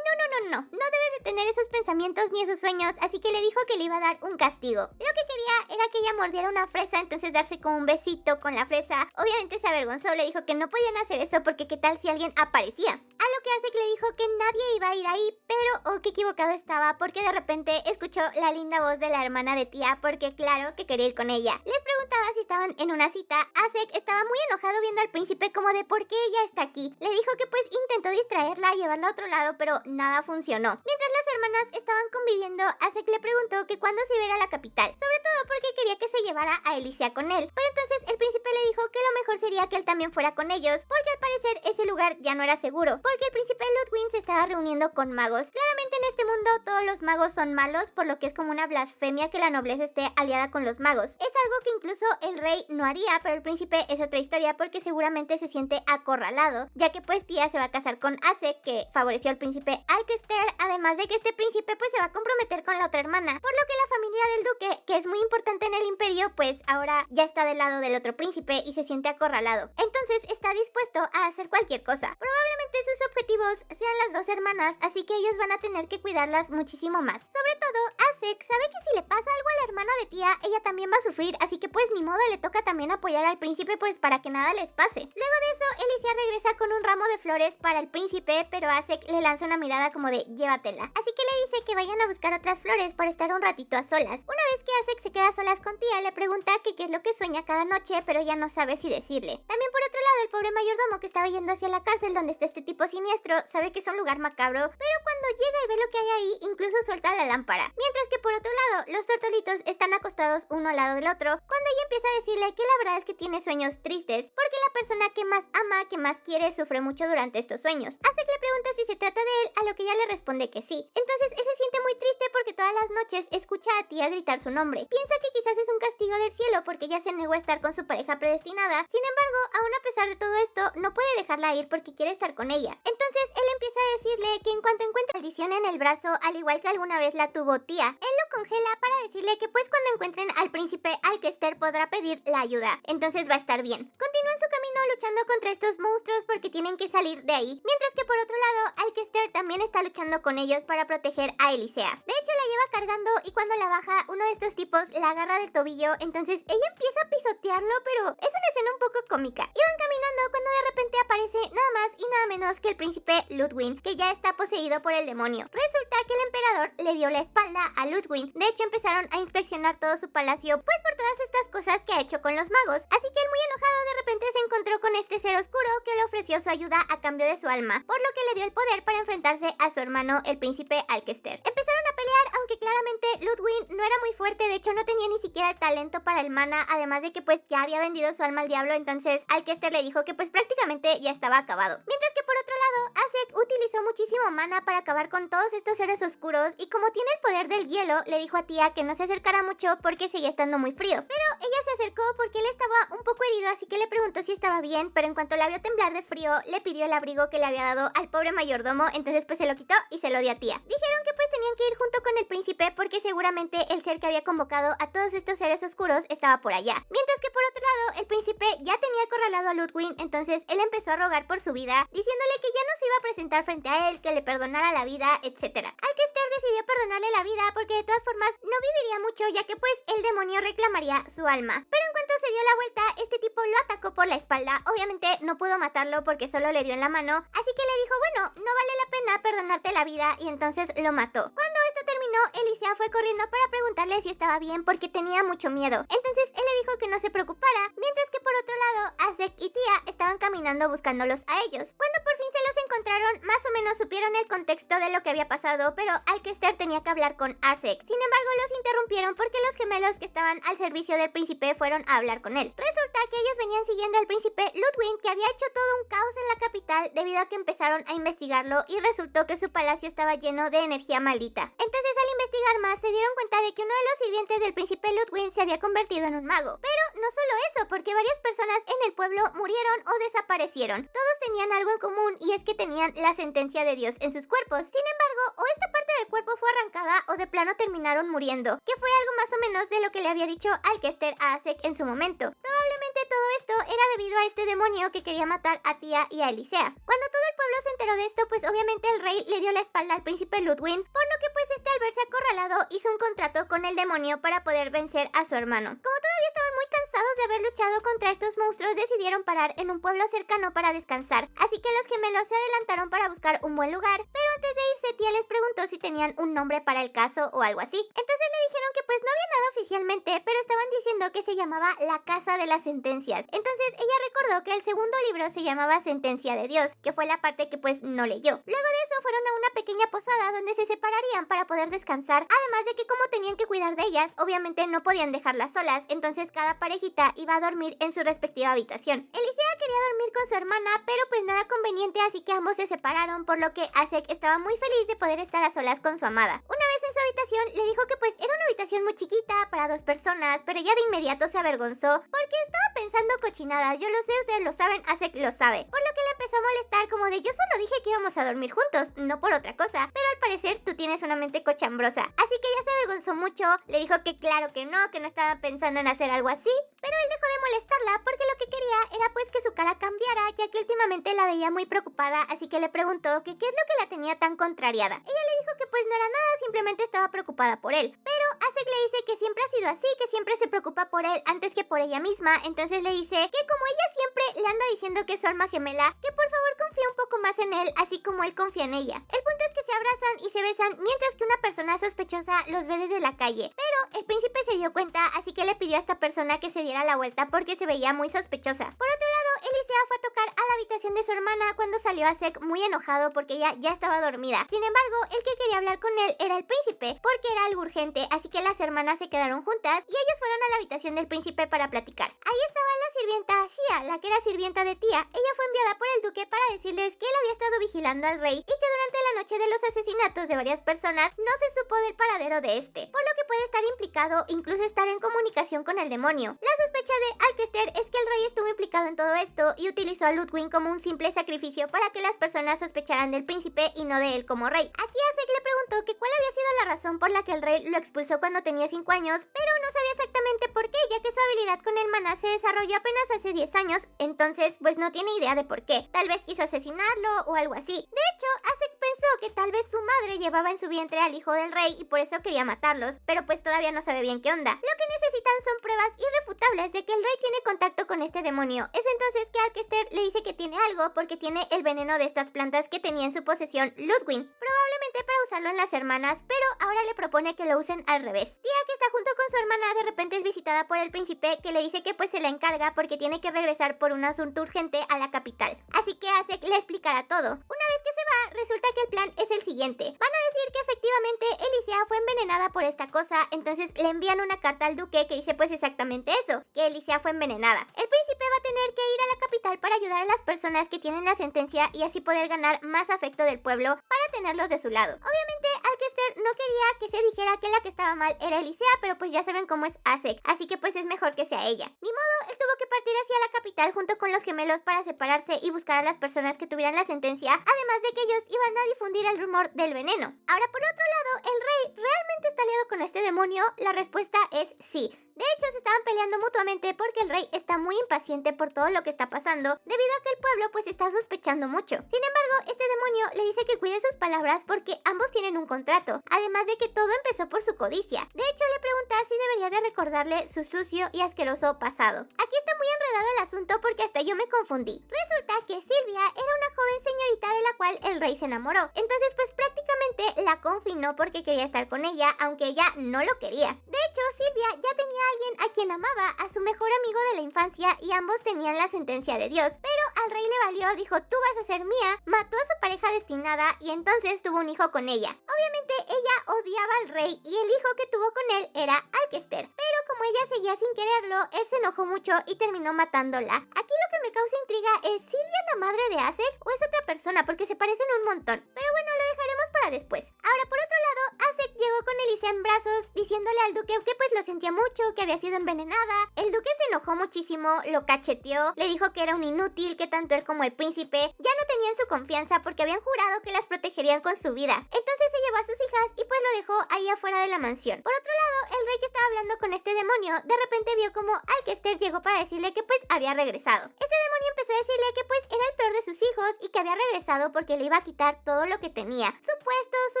no debes de tener esos pensamientos ni esos sueños, así que le dijo que le iba a dar un castigo. Lo que quería era que ella mordiera una fresa, entonces darse como un besito con la fresa. Obviamente se avergonzó, le dijo que no podían hacer eso porque qué tal si alguien aparecía. A lo que Asek le dijo que nadie iba a ir ahí, pero qué equivocado estaba, porque de repente escuchó la linda voz de la hermana de Tía, porque claro que quería ir con ella. Les preguntaba si estaban en una cita. Asek estaba muy enojado viendo al príncipe como de ¿por qué ella está aquí? Le dijo que pues intentó distraerla, llevarla a otro lado, pero nada funcionó. Mientras las hermanas estaban conviviendo, Asek le preguntó que cuándo se iba a ir a la capital, sobre todo porque quería que se llevara a Alicia con él. Pero entonces el príncipe le dijo que lo mejor sería que él también fuera con ellos, porque al parecer ese lugar ya no era seguro, porque el príncipe Ludwig se estaba reuniendo con magos. Claramente en este mundo todos los magos son malos, por lo que es como una blasfemia que la nobleza esté aliada con los magos. Es algo que incluso el rey no haría, pero el príncipe es otra historia porque seguramente se siente acorralado, ya que pues tía se va a casar con Acek, que favoreció al príncipe Alcester, además de que este príncipe pues se va a comprometer con la otra hermana, por lo que la familia del duque, que es muy importante en el imperio, pues ahora ya está del lado del otro príncipe y se siente acorralado. Entonces está dispuesto a hacer cualquier cosa. Probablemente sus objetivos sean las dos hermanas, así que ellos van a tener que cuidarlas muchísimo más. Sobre todo, Acek sabe que si le pasa algo a la hermana de tía, ella también va a sufrir, así que pues ni modo, le toca también apoyar al príncipe pues para que nada les pase. Luego de eso, Alicia regresa con un ramo de flores para el príncipe, pero Acek le lanza una mirada como de llévatela. Así que le dice que vayan a buscar otras flores para estar un ratito a solas. Una vez que Acek se queda a solas con tía, le pregunta que qué es lo que sueña cada noche, pero ella no sabe si decirle. También por otro lado, el pobre mayordomo que estaba yendo hacia la cárcel donde está este tipo siniestro, sabe que es un lugar macabro, pero cuando llega y ve lo que hay ahí, incluso suelta la lámpara. Mientras que por otro lado, los tortolitos están acostados uno al lado del otro, cuando ella empieza a decirle que la verdad es que tiene sueños tristes, porque la persona que más ama, que más quiere, sufre mucho durante estos sueños. Acek le pregunta si se trata de él, a lo que ella le responde que sí. Entonces él se siente muy triste porque todas las noches escucha a tía gritar su nombre. Piensa que quizás es un castigo del cielo porque ella se negó a estar con su pareja predestinada. Sin embargo, aún a pesar de todo esto, no puede dejarla ir porque quiere estar con ella. Entonces él empieza a decirle que en cuanto encuentre maldición en el brazo, al igual que alguna vez la tuvo tía, él lo congela para decirle que pues cuando encuentren al príncipe Alcester podrá pedir la ayuda. Entonces va a estar bien. Continúan su camino luchando contra estos monstruos porque tienen que salir de ahí. Mientras que por otro lado, Alcester también está luchando con ellos para proteger a Elisea. De hecho, la lleva cargando y cuando la baja, uno de estos tipos la agarra del tobillo. Entonces ella empieza a pisotearlo, pero es una escena un poco cómica. Iban caminando cuando de repente aparece nada más y nada menos que el príncipe Ludwig, que ya está poseído por el demonio. Resulta que el emperador le dio la espalda a Ludwig. De hecho, empezaron a inspeccionar todo su palacio, pues por todas estas cosas que ha hecho con los magos. Así que él, muy enojado, de repente se encontró con este ser oscuro que le ofreció su ayuda a cambio de su alma, por lo que le dio el poder para enfrentarse a su hermano, el príncipe Alcester. Empezaron a pelear, aunque claramente Ludwig no era muy fuerte, de hecho no tenía ni siquiera el talento para el mana, además de que pues ya había vendido su alma al diablo, entonces Alcester le dijo que pues prácticamente ya estaba acabado. Mientras que por otro lado, Acek utilizó muchísimo mana para acabar con todos estos seres oscuros y como tiene el poder del hielo, le dijo a tía que no se acercara mucho porque seguía estando muy frío. Pero ella se acercó porque él estaba un poco herido, así que le preguntó si estaba bien, pero en cuanto la vio temblar de frío, le pidió el abrigo que le había dado al pobre mayordomo, entonces pues se lo quitó y se lo dio a tía. Dijeron que pues tenían que ir junto con el príncipe porque seguramente el ser que había convocado a todos estos seres oscuros estaba por allá. Mientras que por otro lado, el príncipe ya tenía acorralado a Ludwig, entonces él empezó a rogar por su vida, diciéndole que ya no se iba a presentar frente a él, que le perdonara la vida, etc. Alcester decidió perdonarle la vida porque de todas formas no viviría mucho, ya que pues el demonio reclamaría su alma. Pero en cuanto se dio la vuelta, este tipo lo atacó por la espalda. Obviamente no pudo matarlo porque solo le dio en la mano, así que le dijo, bueno, no vale la pena perdonarte la vida, y entonces lo mató. Cuando esto terminó, Elisea fue corriendo para preguntarle si estaba bien porque tenía mucho miedo. Entonces él le dijo que no se preocupara, mientras que por otro lado, Acek y tía estaban caminando buscándolos a ellos. Cuando por fin se los encontraron, más o menos supieron el contexto de lo que había pasado, pero Alcester tenía que hablar con Acek. Sin embargo, los interrumpieron porque los gemelos que estaban al servicio del príncipe fueron a hablar con él. Resulta que ellos venían siguiendo al príncipe Ludwig, que había hecho todo un caos en la capital debido a que empezaron a investigarlo y resultó que su palacio estaba lleno de energía maldita. Entonces, al investigar más, se dieron cuenta de que uno de los sirvientes del príncipe Ludwig se había convertido en un mago. Pero no solo eso, porque varias personas en el pueblo murieron o desaparecieron. Todos tenían algo en común y es que tenían la sentencia de Dios en sus cuerpos. Sin embargo, o esta parte del cuerpo fue arrancada o de plano terminaron muriendo, que fue algo más o menos de lo que le había dicho Alcester a Acek en su momento. Probablemente todo esto era debido a este demonio que quería matar a tía y a Elisea. Cuando todo el pueblo se enteró de esto, pues obviamente el rey le dio la espalda al príncipe Ludwig, por lo que pues este, al verse acorralado, hizo un contrato con el demonio para poder vencer a su hermano. Como todavía estaban muy cansados de haber luchado contra estos monstruos, decidieron parar en un pueblo cercano para descansar, así que los gemelos se adelantaron para buscar un buen lugar, pero antes de irse tía les preguntó si tenían un nombre para el caso o algo así. Entonces le dijeron que pues no había nada oficialmente, pero estaban diciendo que se llamaba la Casa de las Sentencias. Entonces ella recordó que el segundo libro se llamaba Sentencia de Dios, que fue la parte parte que pues no leyó. Luego de eso fueron a una pequeña posada donde se separarían para poder descansar, además de que como tenían que cuidar de ellas, obviamente no podían dejarlas solas, entonces cada parejita iba a dormir en su respectiva habitación. Elisea quería dormir con su hermana, pero pues no era conveniente, así que ambos se separaron, por lo que Asek estaba muy feliz de poder estar a solas con su amada. Una vez en su habitación le dijo que pues era una habitación muy chiquita para 2 personas, pero ella de inmediato se avergonzó porque estaba pensando cochinadas. Yo lo sé, ustedes lo saben, Asek lo sabe, por lo que le empezó a molestar como de yo solo dije que íbamos a dormir juntos, no por otra cosa, pero al parecer tú tienes una mente cochambrosa. Así que ella se avergonzó mucho, le dijo que claro que no estaba pensando en hacer algo así, pero él dejó de molestarla porque lo que quería era pues que su cara cambiara, ya que últimamente la veía muy preocupada, así que le preguntó que qué es lo que la tenía tan contrariada. Ella le dijo que pues no era nada, simplemente estaba preocupada por él, pero Asek le dice que siempre ha sido así, que siempre se preocupa por él antes que por ella misma, entonces le dice que como ella siempre le anda diciendo que es su alma gemela, que por favor confíe un poco más en él, así como él confía en ella. El punto es que se abrazan y se besan mientras que una persona sospechosa los ve desde la calle, pero el príncipe se dio cuenta, así que le pidió a esta persona que se diera la vuelta porque se veía muy sospechosa. Por otro lado, Elisea fue a tocar a la habitación de su hermana cuando salió Asek muy enojado porque ella ya estaba dormida. Sin embargo, el que quería hablar con él era el príncipe, porque era algo urgente, así que las hermanas se quedaron juntas y ellos fueron a la habitación del príncipe para platicar. Ahí estaba la sirvienta Shia, la que era sirvienta de tía. Ella fue enviada por el duque para decirles que él había estado vigilando al rey y que durante la noche de los asesinatos de varias personas no se supo del paradero de este, por lo que puede estar implicado, incluso estar en comunicación con el demonio. La sospecha de Alcester es que el rey estuvo implicado en todo esto y utilizó a Ludwig como un simple sacrificio para que las personas sospecharan del príncipe y no de él como rey. Aquí Asek le preguntó que cuál había sido la razón por la que el rey lo expulsó cuando tenía 5 años, pero no sabía exactamente por qué, ya que su habilidad con el maná se desarrolló apenas hace 10 años, entonces pues no tiene idea de por qué. Tal vez quiso asesinarlo o algo así. De hecho, Asek pensó que tal vez su madre llevaba en su vientre al hijo del rey y por eso quería matarlos, pero pues todavía no sabe bien qué onda. Lo que necesitan son pruebas irrefutables de que el rey tiene contacto con este demonio. Es entonces que Alcester le dice que tiene algo porque tiene el veneno de estas plantas que tenía en su posesión Ludwig, probablemente para usarlo en las hermanas, pero ahora le propone que lo usen al revés. Tía, que está junto con su hermana, de repente es visitada por el príncipe, que le dice que pues se la encarga porque tiene que regresar por un asunto urgente a la capital. Así que Asek le explicará todo. Una vez que se va, resulta que el plan es el siguiente. Van a decir que efectivamente Elisea fue envenenada por esta cosa, entonces le envían una carta al duque que dice pues exactamente eso, que Elisea fue envenenada. El príncipe va a tener que ir a la capital para ayudar a las personas que tienen la sentencia y así poder ganar más afecto del pueblo para tenerlos de su lado. Obviamente Alcester no quería que se dijera que la que estaba mal era Elisea, pero pues ya saben cómo es Asek, así que pues es mejor que sea ella. Ni modo, él tuvo que partir hacia la capital junto con los gemelos para separarse y buscar a las personas que tuvieran la sentencia, además de que ellos iban a difundir el rumor del veneno. Ahora, por otro lado, ¿el rey realmente está aliado con este demonio? La respuesta es sí. De hecho, se estaban peleando mutuamente porque el rey está muy impaciente por todo lo que está pasando, debido a que el pueblo pues está sospechando mucho. Sin embargo, este demonio le dice que cuide sus palabras porque ambos tienen un contrato, además de que todo empezó por su codicia. De hecho, le pregunta si debería de recordarle su sucio y asqueroso pasado. Aquí está muy enredado el asunto porque hasta yo me confundí. Resulta que Silvia era una joven señorita de la cual el rey se enamoró, entonces pues prácticamente la confinó porque quería estar con ella, aunque ella no lo quería. De hecho, Silvia ya tenía a alguien a quien amaba, a su mejor amigo de la infancia, y ambos tenían la sentencia de Dios, pero al rey le valió, dijo tú vas a ser mía, mató a su pareja destinada y entonces tuvo un hijo con ella. Obviamente ella odiaba al rey y el hijo que tuvo con él era Alcester, pero como ella seguía sin quererlo, él se enojó mucho y terminó matándola. Aquí lo que me causa intriga es ¿Silvia la madre de Asek o es otra persona? Porque se parecen un montón, pero bueno, lo dejaremos para después. Ahora, por otro lado, Asek llegó con Elisea en brazos diciéndole al duque que pues lo sentía mucho, que había sido envenenada. El duque se enojó muchísimo, lo cacheteó, le dijo que era un inútil, que tanto él como el príncipe ya no tenían su confianza porque habían jurado que las protegerían con su vida. Entonces se llevó a sus hijas y pues lo dejó ahí afuera de la mansión. Por otro lado, el rey que estaba hablando con este demonio de repente vio como Alcester llegó para decirle que pues había regresado. Este demonio empezó a decirle que pues era el peor de sus hijos y que había regresado porque le iba a quitar todo lo que tenía, su puesto, su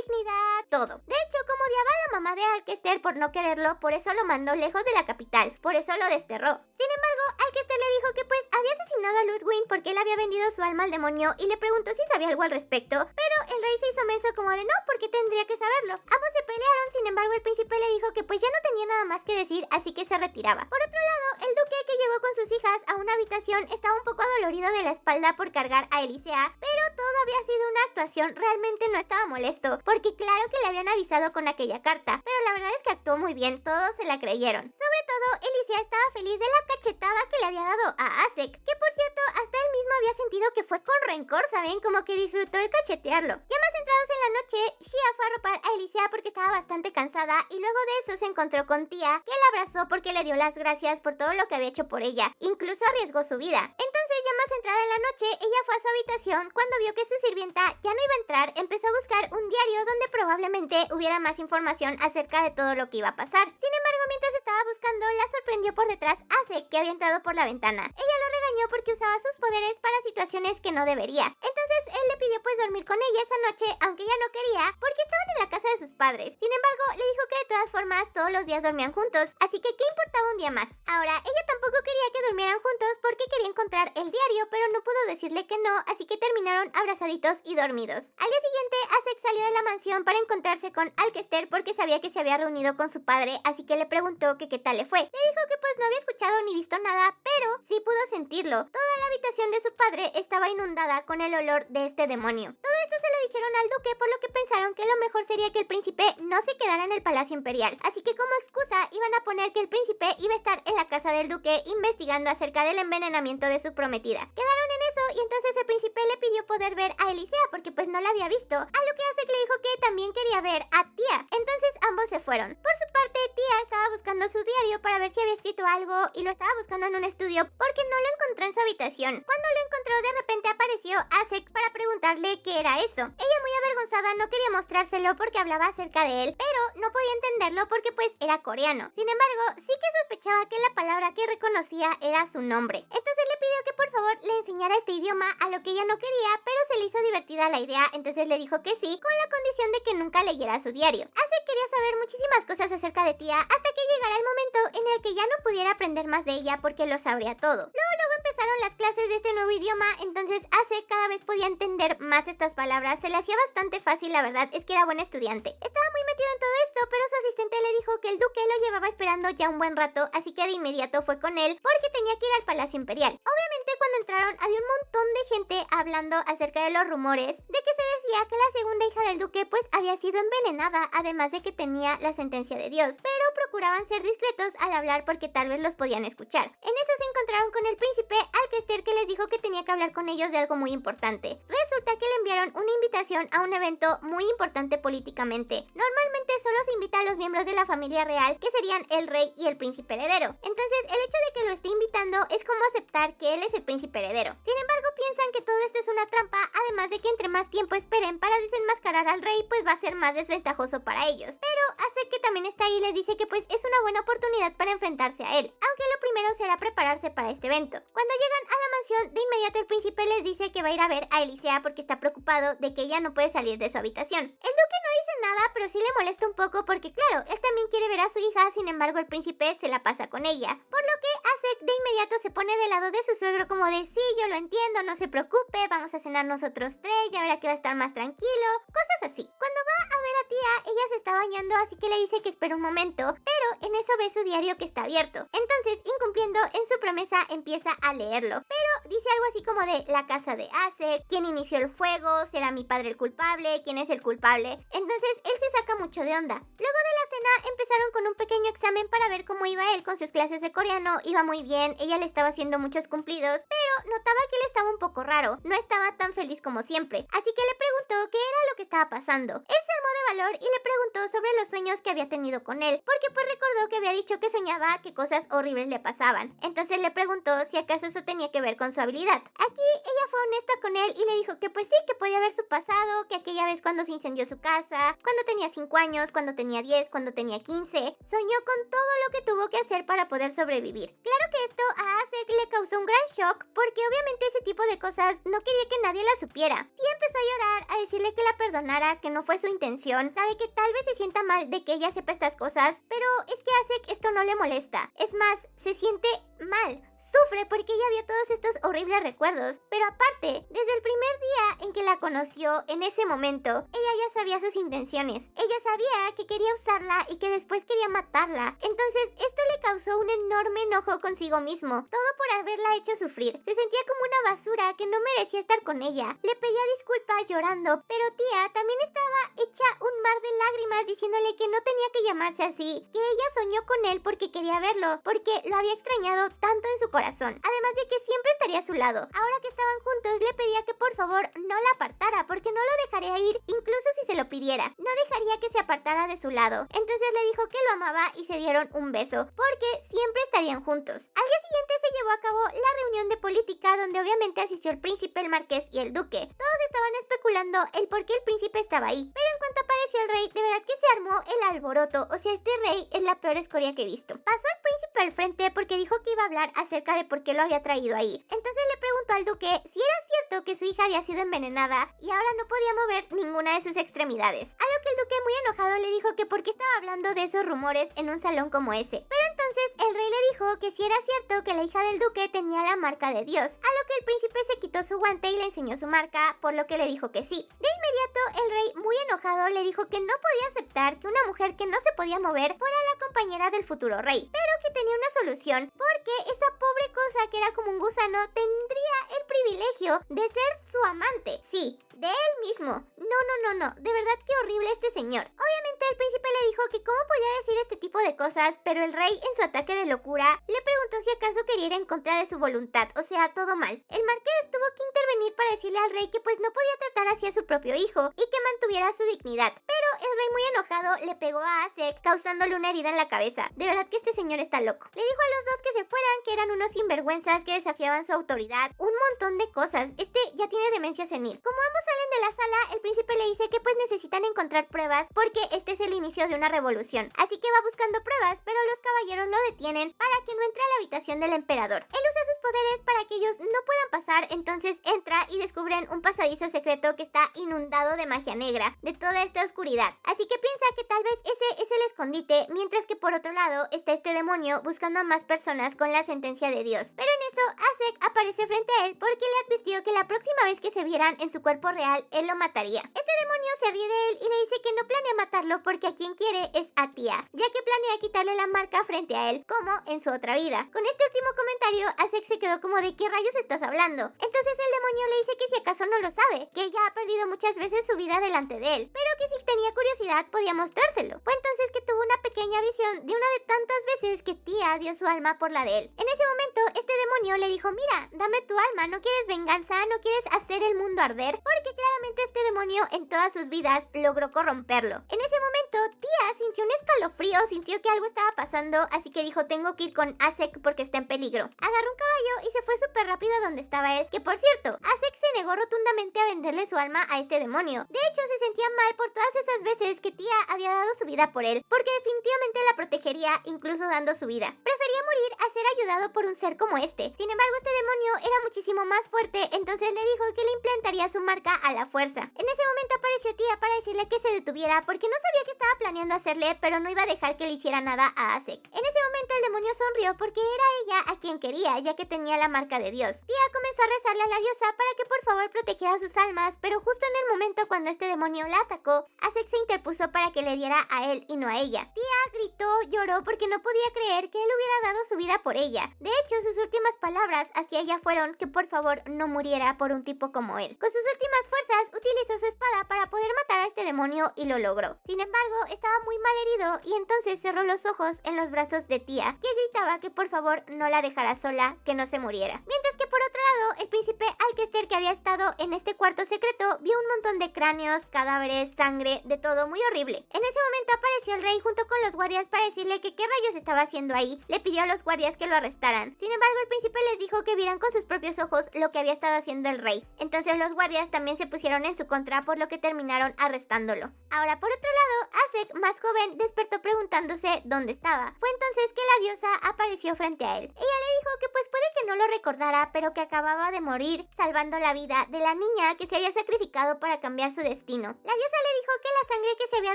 dignidad, todo. De hecho, como odiaba a la mamá de Alcester por no quererlo, por eso lo mandó lejos de la capital, por eso lo desterró. Sin embargo, Alcester le dijo que pues había asesinado a Ludwig porque él había vendido su alma al demonio y le preguntó si sabía algo al respecto, pero el rey se hizo menso como de no, porque tendría que saberlo. Ambos se pelearon, sin embargo el príncipe le dijo que pues ya no tenía nada más que decir, así que se retiraba. Por otro lado, el duque, que llegó con sus hijas a una habitación, estaba un poco dolorido de la espalda por cargar a Elisea, pero todo había sido una actuación, realmente no estaba molesto, porque claro que le habían avisado con aquella carta, pero la verdad es que actuó muy bien, todos se la creyeron. Sobre todo, Elisea estaba feliz de la cachetada que le había dado a Asek, que por cierto, hasta él mismo había sentido que fue con rencor, ¿saben? Como que disfrutó el cachetearlo. Ya más entrados en la noche, Shia fue a arropar a Elisea porque estaba bastante cansada y luego de eso se encontró con Tia, que la abrazó porque le dio las gracias por todo lo que había hecho por ella, incluso arriesgó su vida. Entonces, ya más entrada en la noche, ella fue a su habitación. Cuando vio que su sirvienta ya no iba a entrar, empezó a buscar un diario donde probablemente hubiera más información acerca de todo lo que iba a pasar. Sin embargo, mientras estaba buscando, la sorprendió por detrás Asek, que había entrado por la ventana. Ella lo regañó porque usaba sus poderes para situaciones que no debería. Entonces, él le pidió pues dormir con ella esa noche, aunque ella no quería, porque estaban en la casa de sus padres. Sin embargo, le dijo que de todas formas todos los días dormían juntos, así que ¿qué importaba un día más? Ahora, ella tampoco quería que durmieran juntos porque quería encontrar el diario, pero no pudo decirle que no, así que terminaron abrazaditos y dormidos. Al día siguiente, Asek salió de la mansión para encontrarse con Alkester porque sabía que se había reunido con su padre, así que le preguntó que qué tal le fue. Le dijo que pues no había escuchado ni visto nada, pero sí pudo sentirlo. Toda la habitación de su padre estaba inundada con el olor de este demonio. Todo esto se lo dijeron al duque, por lo que pensaron que lo mejor sería que el príncipe no se quedara en el palacio imperial, así que como excusa iban a poner que el príncipe iba a estar en la casa del duque investigando acerca del envenenamiento de su prometida. Quedaron en eso y entonces el príncipe le pidió poder ver a Elisea porque pues no la había visto, a lo que Asek le dijo que también quería ver a Tia. Entonces ambos se fueron. Por su parte, Tia estaba buscando su diario para ver si había escrito algo y lo estaba buscando en un estudio porque no lo encontró en su habitación. Cuando lo encontró, de repente apareció Asek para preguntarle qué era eso. Ella, muy avergonzada, no quería mostrárselo porque hablaba acerca de él, pero no podía entenderlo porque pues era coreano. Sin embargo, sí que sospechaba que la palabra que reconocía era su nombre. Entonces le pidió que por favor le enseñara este idioma, a lo que ella no quería, pero se le hizo divertida la idea, entonces le dijo que sí, con la condición de que nunca leyera su diario. Asek quería saber muchísimas cosas acerca de Tia hasta que llegara el momento en el que ya no pudiera aprender más de ella porque lo sabría todo. Luego empezaron las clases de este nuevo idioma, entonces Asek cada vez podía entender más estas palabras, se le hacía bastante fácil, la verdad es que era buen estudiante. Estaba muy metido en todo esto, pero su asistente le dijo que el duque lo llevaba esperando ya un buen rato, así que de inmediato fue con él porque tenía que ir al Palacio Imperial. Obviamente cuando entraron había un montón de gente hablando acerca de los rumores de que se decía que la segunda hija del duque pues había sido envenenada, además de que tenía la sentencia de Dios, pero procuraban ser discretos al hablar porque tal vez los podían escuchar. En eso se encontraron con el príncipe Alkester, que les dijo que tenía que hablar con ellos de algo muy importante. Resulta que le enviaron una invitación a un evento muy importante políticamente. Normalmente solo se invita a los miembros de la familia real, que serían el rey y el príncipe heredero. Entonces, el hecho de que lo esté invitando es como aceptar que él es el príncipe heredero. Sin embargo, piensan que todo esto es una trampa, además de que entre más tiempo esperen para desenmascarar al rey, pues va a ser más desventajoso para ellos. Pero hace que también está ahí y les dice que pues es una buena oportunidad para enfrentarse a él, aunque lo primero será prepararse para este evento. Cuando llegan a la mansión, de inmediato el príncipe les dice que va a ir a ver a Elisea porque está preocupado de que ella no puede salir de su habitación. El duque no dice nada, pero sí le molesta un poco porque claro, él también quiere ver a su hija, sin embargo el príncipe se la pasa con ella, por lo que Asek de inmediato se pone del lado de su suegro como de sí, yo lo entiendo, no se preocupe, vamos a cenar nosotros tres, ya verá que va a estar más tranquilo, cosas así. Cuando va a ver a Tia, ella se está bañando, así que le dice que espere un momento, pero en eso ve su diario que está abierto. Entonces, incumpliendo en su promesa, empieza a leerlo, pero dice algo así como de la casa de Asek, quién inició el fuego, será mi padre el culpable, quién es el culpable. Entonces él se saca mucho de onda. Luego de la cena empezaron con un pequeño examen para ver cómo iba él con sus clases de coreano. Iba muy bien, ella le estaba haciendo muchos cumplidos, pero notaba que él estaba un poco raro, no estaba tan feliz como siempre, así que le preguntó qué era lo que estaba pasando. Él se armó de valor y le preguntó sobre los sueños que había tenido con él, porque pues recordó que había dicho que soñaba que cosas horribles le pasaban. Entonces le preguntó si acaso eso tenía que ver con su habilidad. Aquí ella fue honesta con él y le dijo que pues sí, que podía ver su pasado, que aquella vez cuando se incendió su casa, cuando tenía 5 años, cuando tenía 10, cuando tenía 15, soñó con todo lo que tuvo que hacer para poder sobrevivir. Claro que esto a Asek le causó un gran shock porque obviamente ese tipo de cosas no quería que nadie las supiera. Siempre empezó a llorar, a decirle que la perdonara, que no fue su intención. Sabe que tal vez se sienta mal de que ella sepa estas cosas, pero es que a Zek esto no le molesta. Es más, se siente mal. Sufre porque ella vio todos estos horribles recuerdos, pero aparte, desde el primer día en que la conoció, en ese momento, ella ya sabía sus intenciones. Ella sabía que quería usarla y que después quería matarla. Entonces, esto le causó un enorme enojo consigo mismo, todo por haberla hecho sufrir. Se sentía como una basura que no merecía estar con ella. Le pedía disculpas llorando, pero tía también estaba hecha un mar de lágrimas diciéndole que no tenía que llamarse así, que ella soñó con él porque quería verlo, porque lo había extrañado tanto en su corazón, además de que siempre estaría a su lado. Ahora que estaban juntos, le pedía que por favor no la apartara, porque no lo dejaría ir, incluso si se lo pidiera. No dejaría que se apartara de su lado. Entonces le dijo que lo amaba y se dieron un beso, porque siempre estarían juntos. Al día siguiente se llevó a cabo la reunión de política, donde obviamente asistió el príncipe, el marqués y el duque. Todos estaban especulando el por qué el príncipe estaba ahí, pero en cuanto apareció el rey, de verdad que se armó el alboroto. O sea, este rey es la peor escoria que he visto. Pasó al príncipe al frente porque dijo que iba a hablar acerca de por qué lo había traído ahí. Entonces le preguntó al duque si era cierto que su hija había sido envenenada y ahora no podía mover ninguna de sus extremidades. A lo que el duque, muy enojado, le dijo que por qué estaba hablando de esos rumores en un salón como ese. Pero entonces el rey le dijo que si era cierto que la hija del duque tenía la marca de Dios, a lo que el príncipe se quitó su guante y le enseñó su marca, por lo que le dijo que sí. De inmediato el rey, muy enojado, le dijo que no podía aceptar que una mujer que no se podía mover fuera la compañera del futuro rey, pero que tenía una solución, porque esa pobre cosa que era como un gusano tendría el privilegio de ser su amante. Sí, de él mismo. No, de verdad que horrible este señor. Obviamente el príncipe le dijo que cómo podía decir este tipo de cosas, pero el rey, en su ataque de locura, le preguntó si acaso quería ir en contra de su voluntad, o sea, todo mal. El marqués tuvo que intervenir para decirle al rey que pues no podía tratar así a su propio hijo y que mantuviera su dignidad. Pero el rey, muy enojado, le pegó a Zek, causándole una herida en la cabeza. De verdad que este señor está loco. Le dijo a los dos que se fueran, que eran unos sinvergüenzas que desafiaban su autoridad, un montón de cosas. Este ya tiene demencia senil. Como ambos salen de la sala, el príncipe le dice que pues necesitan encontrar pruebas porque este es el inicio de una revolución. Así que va buscando pruebas, pero los caballeros lo detienen para que no entre a la habitación del emperador. Él usa sus poderes para que ellos no puedan pasar, entonces entra y descubren un pasadizo secreto que está inundado de magia negra, de toda esta oscuridad. Así que piensa que tal vez ese es el escondite, mientras que por otro lado está este demonio buscando a más personas con la sentencia de Dios. Pero en eso, Azek aparece frente a él porque le advirtió que la próxima vez que se vieran en su cuerpo real, él lo mataría. Este demonio se ríe de él y le dice que no planea matarlo porque a quien quiere es a Tía, ya que planea quitarle la marca frente a él, como en su otra vida. Con este último comentario, Azek se quedó como de ¿qué rayos estás hablando? Entonces el demonio le dice que si acaso no lo sabe, que ella ha perdido muchas veces su vida delante de él, pero que si tenía curiosidad podía mostrárselo. Fue entonces que tuvo una pequeña visión de una de tantas veces que Tía dio su alma por la de él. En ese momento, este demonio le dijo, mira, dame tu alma, no quieres venganza, no quieres hacer el mundo arder, porque claramente este demonio en todas sus vidas logró corromperlo. En ese momento, Tía sintió un escalofrío, sintió que algo estaba pasando, así que dijo, tengo que ir con Azek porque está en peligro. Agarró un caballo y se fue súper rápido a donde estaba él, que por cierto, Azek se negó rotundamente a venderle su alma a este demonio. De hecho, se sentía mal por todas esas veces que Tía había dado su vida por él, porque definitivamente la protegería incluso dando su vida. Prefería morir a ser ayudado por un ser como este. Sin embargo, este demonio era muchísimo más fuerte, entonces le dijo que le implantaría su marca a la fuerza. En ese momento apareció Tía para decirle que se detuviera porque no sabía qué estaba planeando hacerle, pero no iba a dejar que le hiciera nada a Azek. En ese momento el demonio sonrió porque era ella a quien quería, ya que tenía la marca de Dios. Tía comenzó a rezarle a la diosa para que por favor protegiera sus almas, pero justo en el momento cuando este demonio la atacó, Azek se interpuso para que le diera a él y no a ella. Tía gritó, lloró porque no podía creer que él hubiera dado su vida por ella. De hecho, sus últimas palabras hacia ella fueron que por favor no muriera por un tipo como él. Con sus últimas fuerzas utilizó su espada para poder matar a este demonio y lo logró. Sin embargo, estaba muy mal herido y entonces cerró los ojos en los brazos de Tía, que gritaba que por favor no la dejara sola, que no se muriera. Mientras que por otro lado, el príncipe Alkester, que había estado en este cuarto secreto, vio un montón de cráneos, cadáveres, sangre, de todo muy horrible. En ese momento apareció el rey junto con los guardias para decirle que qué rayos estaba haciendo ahí. Le pidió a los guardias que lo arrestaran. Sin embargo, el príncipe les dijo que vieran con sus propios ojos lo que había estado haciendo el rey. Entonces los guardias también se pusieron en su contra, por lo que terminaron arrestándolo. Ahora, por otro lado, Asek, más joven, despertó preguntándose dónde estaba. Fue entonces que la diosa apareció frente a él. Ella le dijo que pues puede que no lo recordara, pero que acababa de morir, salvando la vida de la niña que se había sacrificado para cambiar su destino. La diosa le dijo que la sangre que se había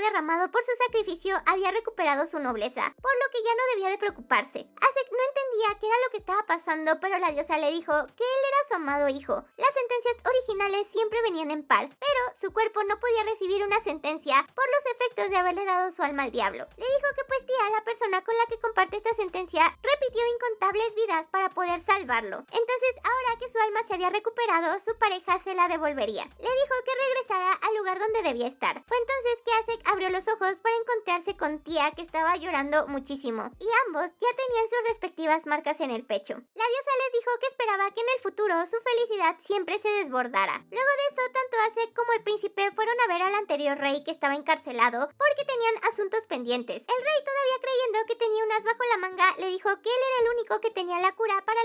derramado por su sacrificio había recuperado su nobleza, por lo que ya no debía de preocuparse. Asek no entendía qué era lo que estaba pasando, pero la diosa le dijo que él era su amado hijo. Las sentencias originales siempre venían en par, pero su cuerpo no podía recibir una sentencia por los efectos de haberle dado su alma al diablo. Le dijo que pues tía, la persona con la que comparte esta sentencia, repitió incontables vidas para poder salvarlo. Entonces, ahora que su alma se había recuperado, su pareja se la devolvería. Le dijo que regresara al lugar donde debía estar. Fue entonces que Asek abrió los ojos para encontrarse con tía, que estaba llorando muchísimo, y ambos ya tenían sus respectivas marcas en el pecho. La diosa les dijo que esperaba que en el futuro su felicidad siempre se desbordara. Luego de eso, tanto Asek como el príncipe fueron a ver al anterior rey, que estaba encarcelado porque tenían asuntos pendientes. El rey, todavía creyendo que tenía un as bajo la manga, le dijo que él era el único que tenía la cura para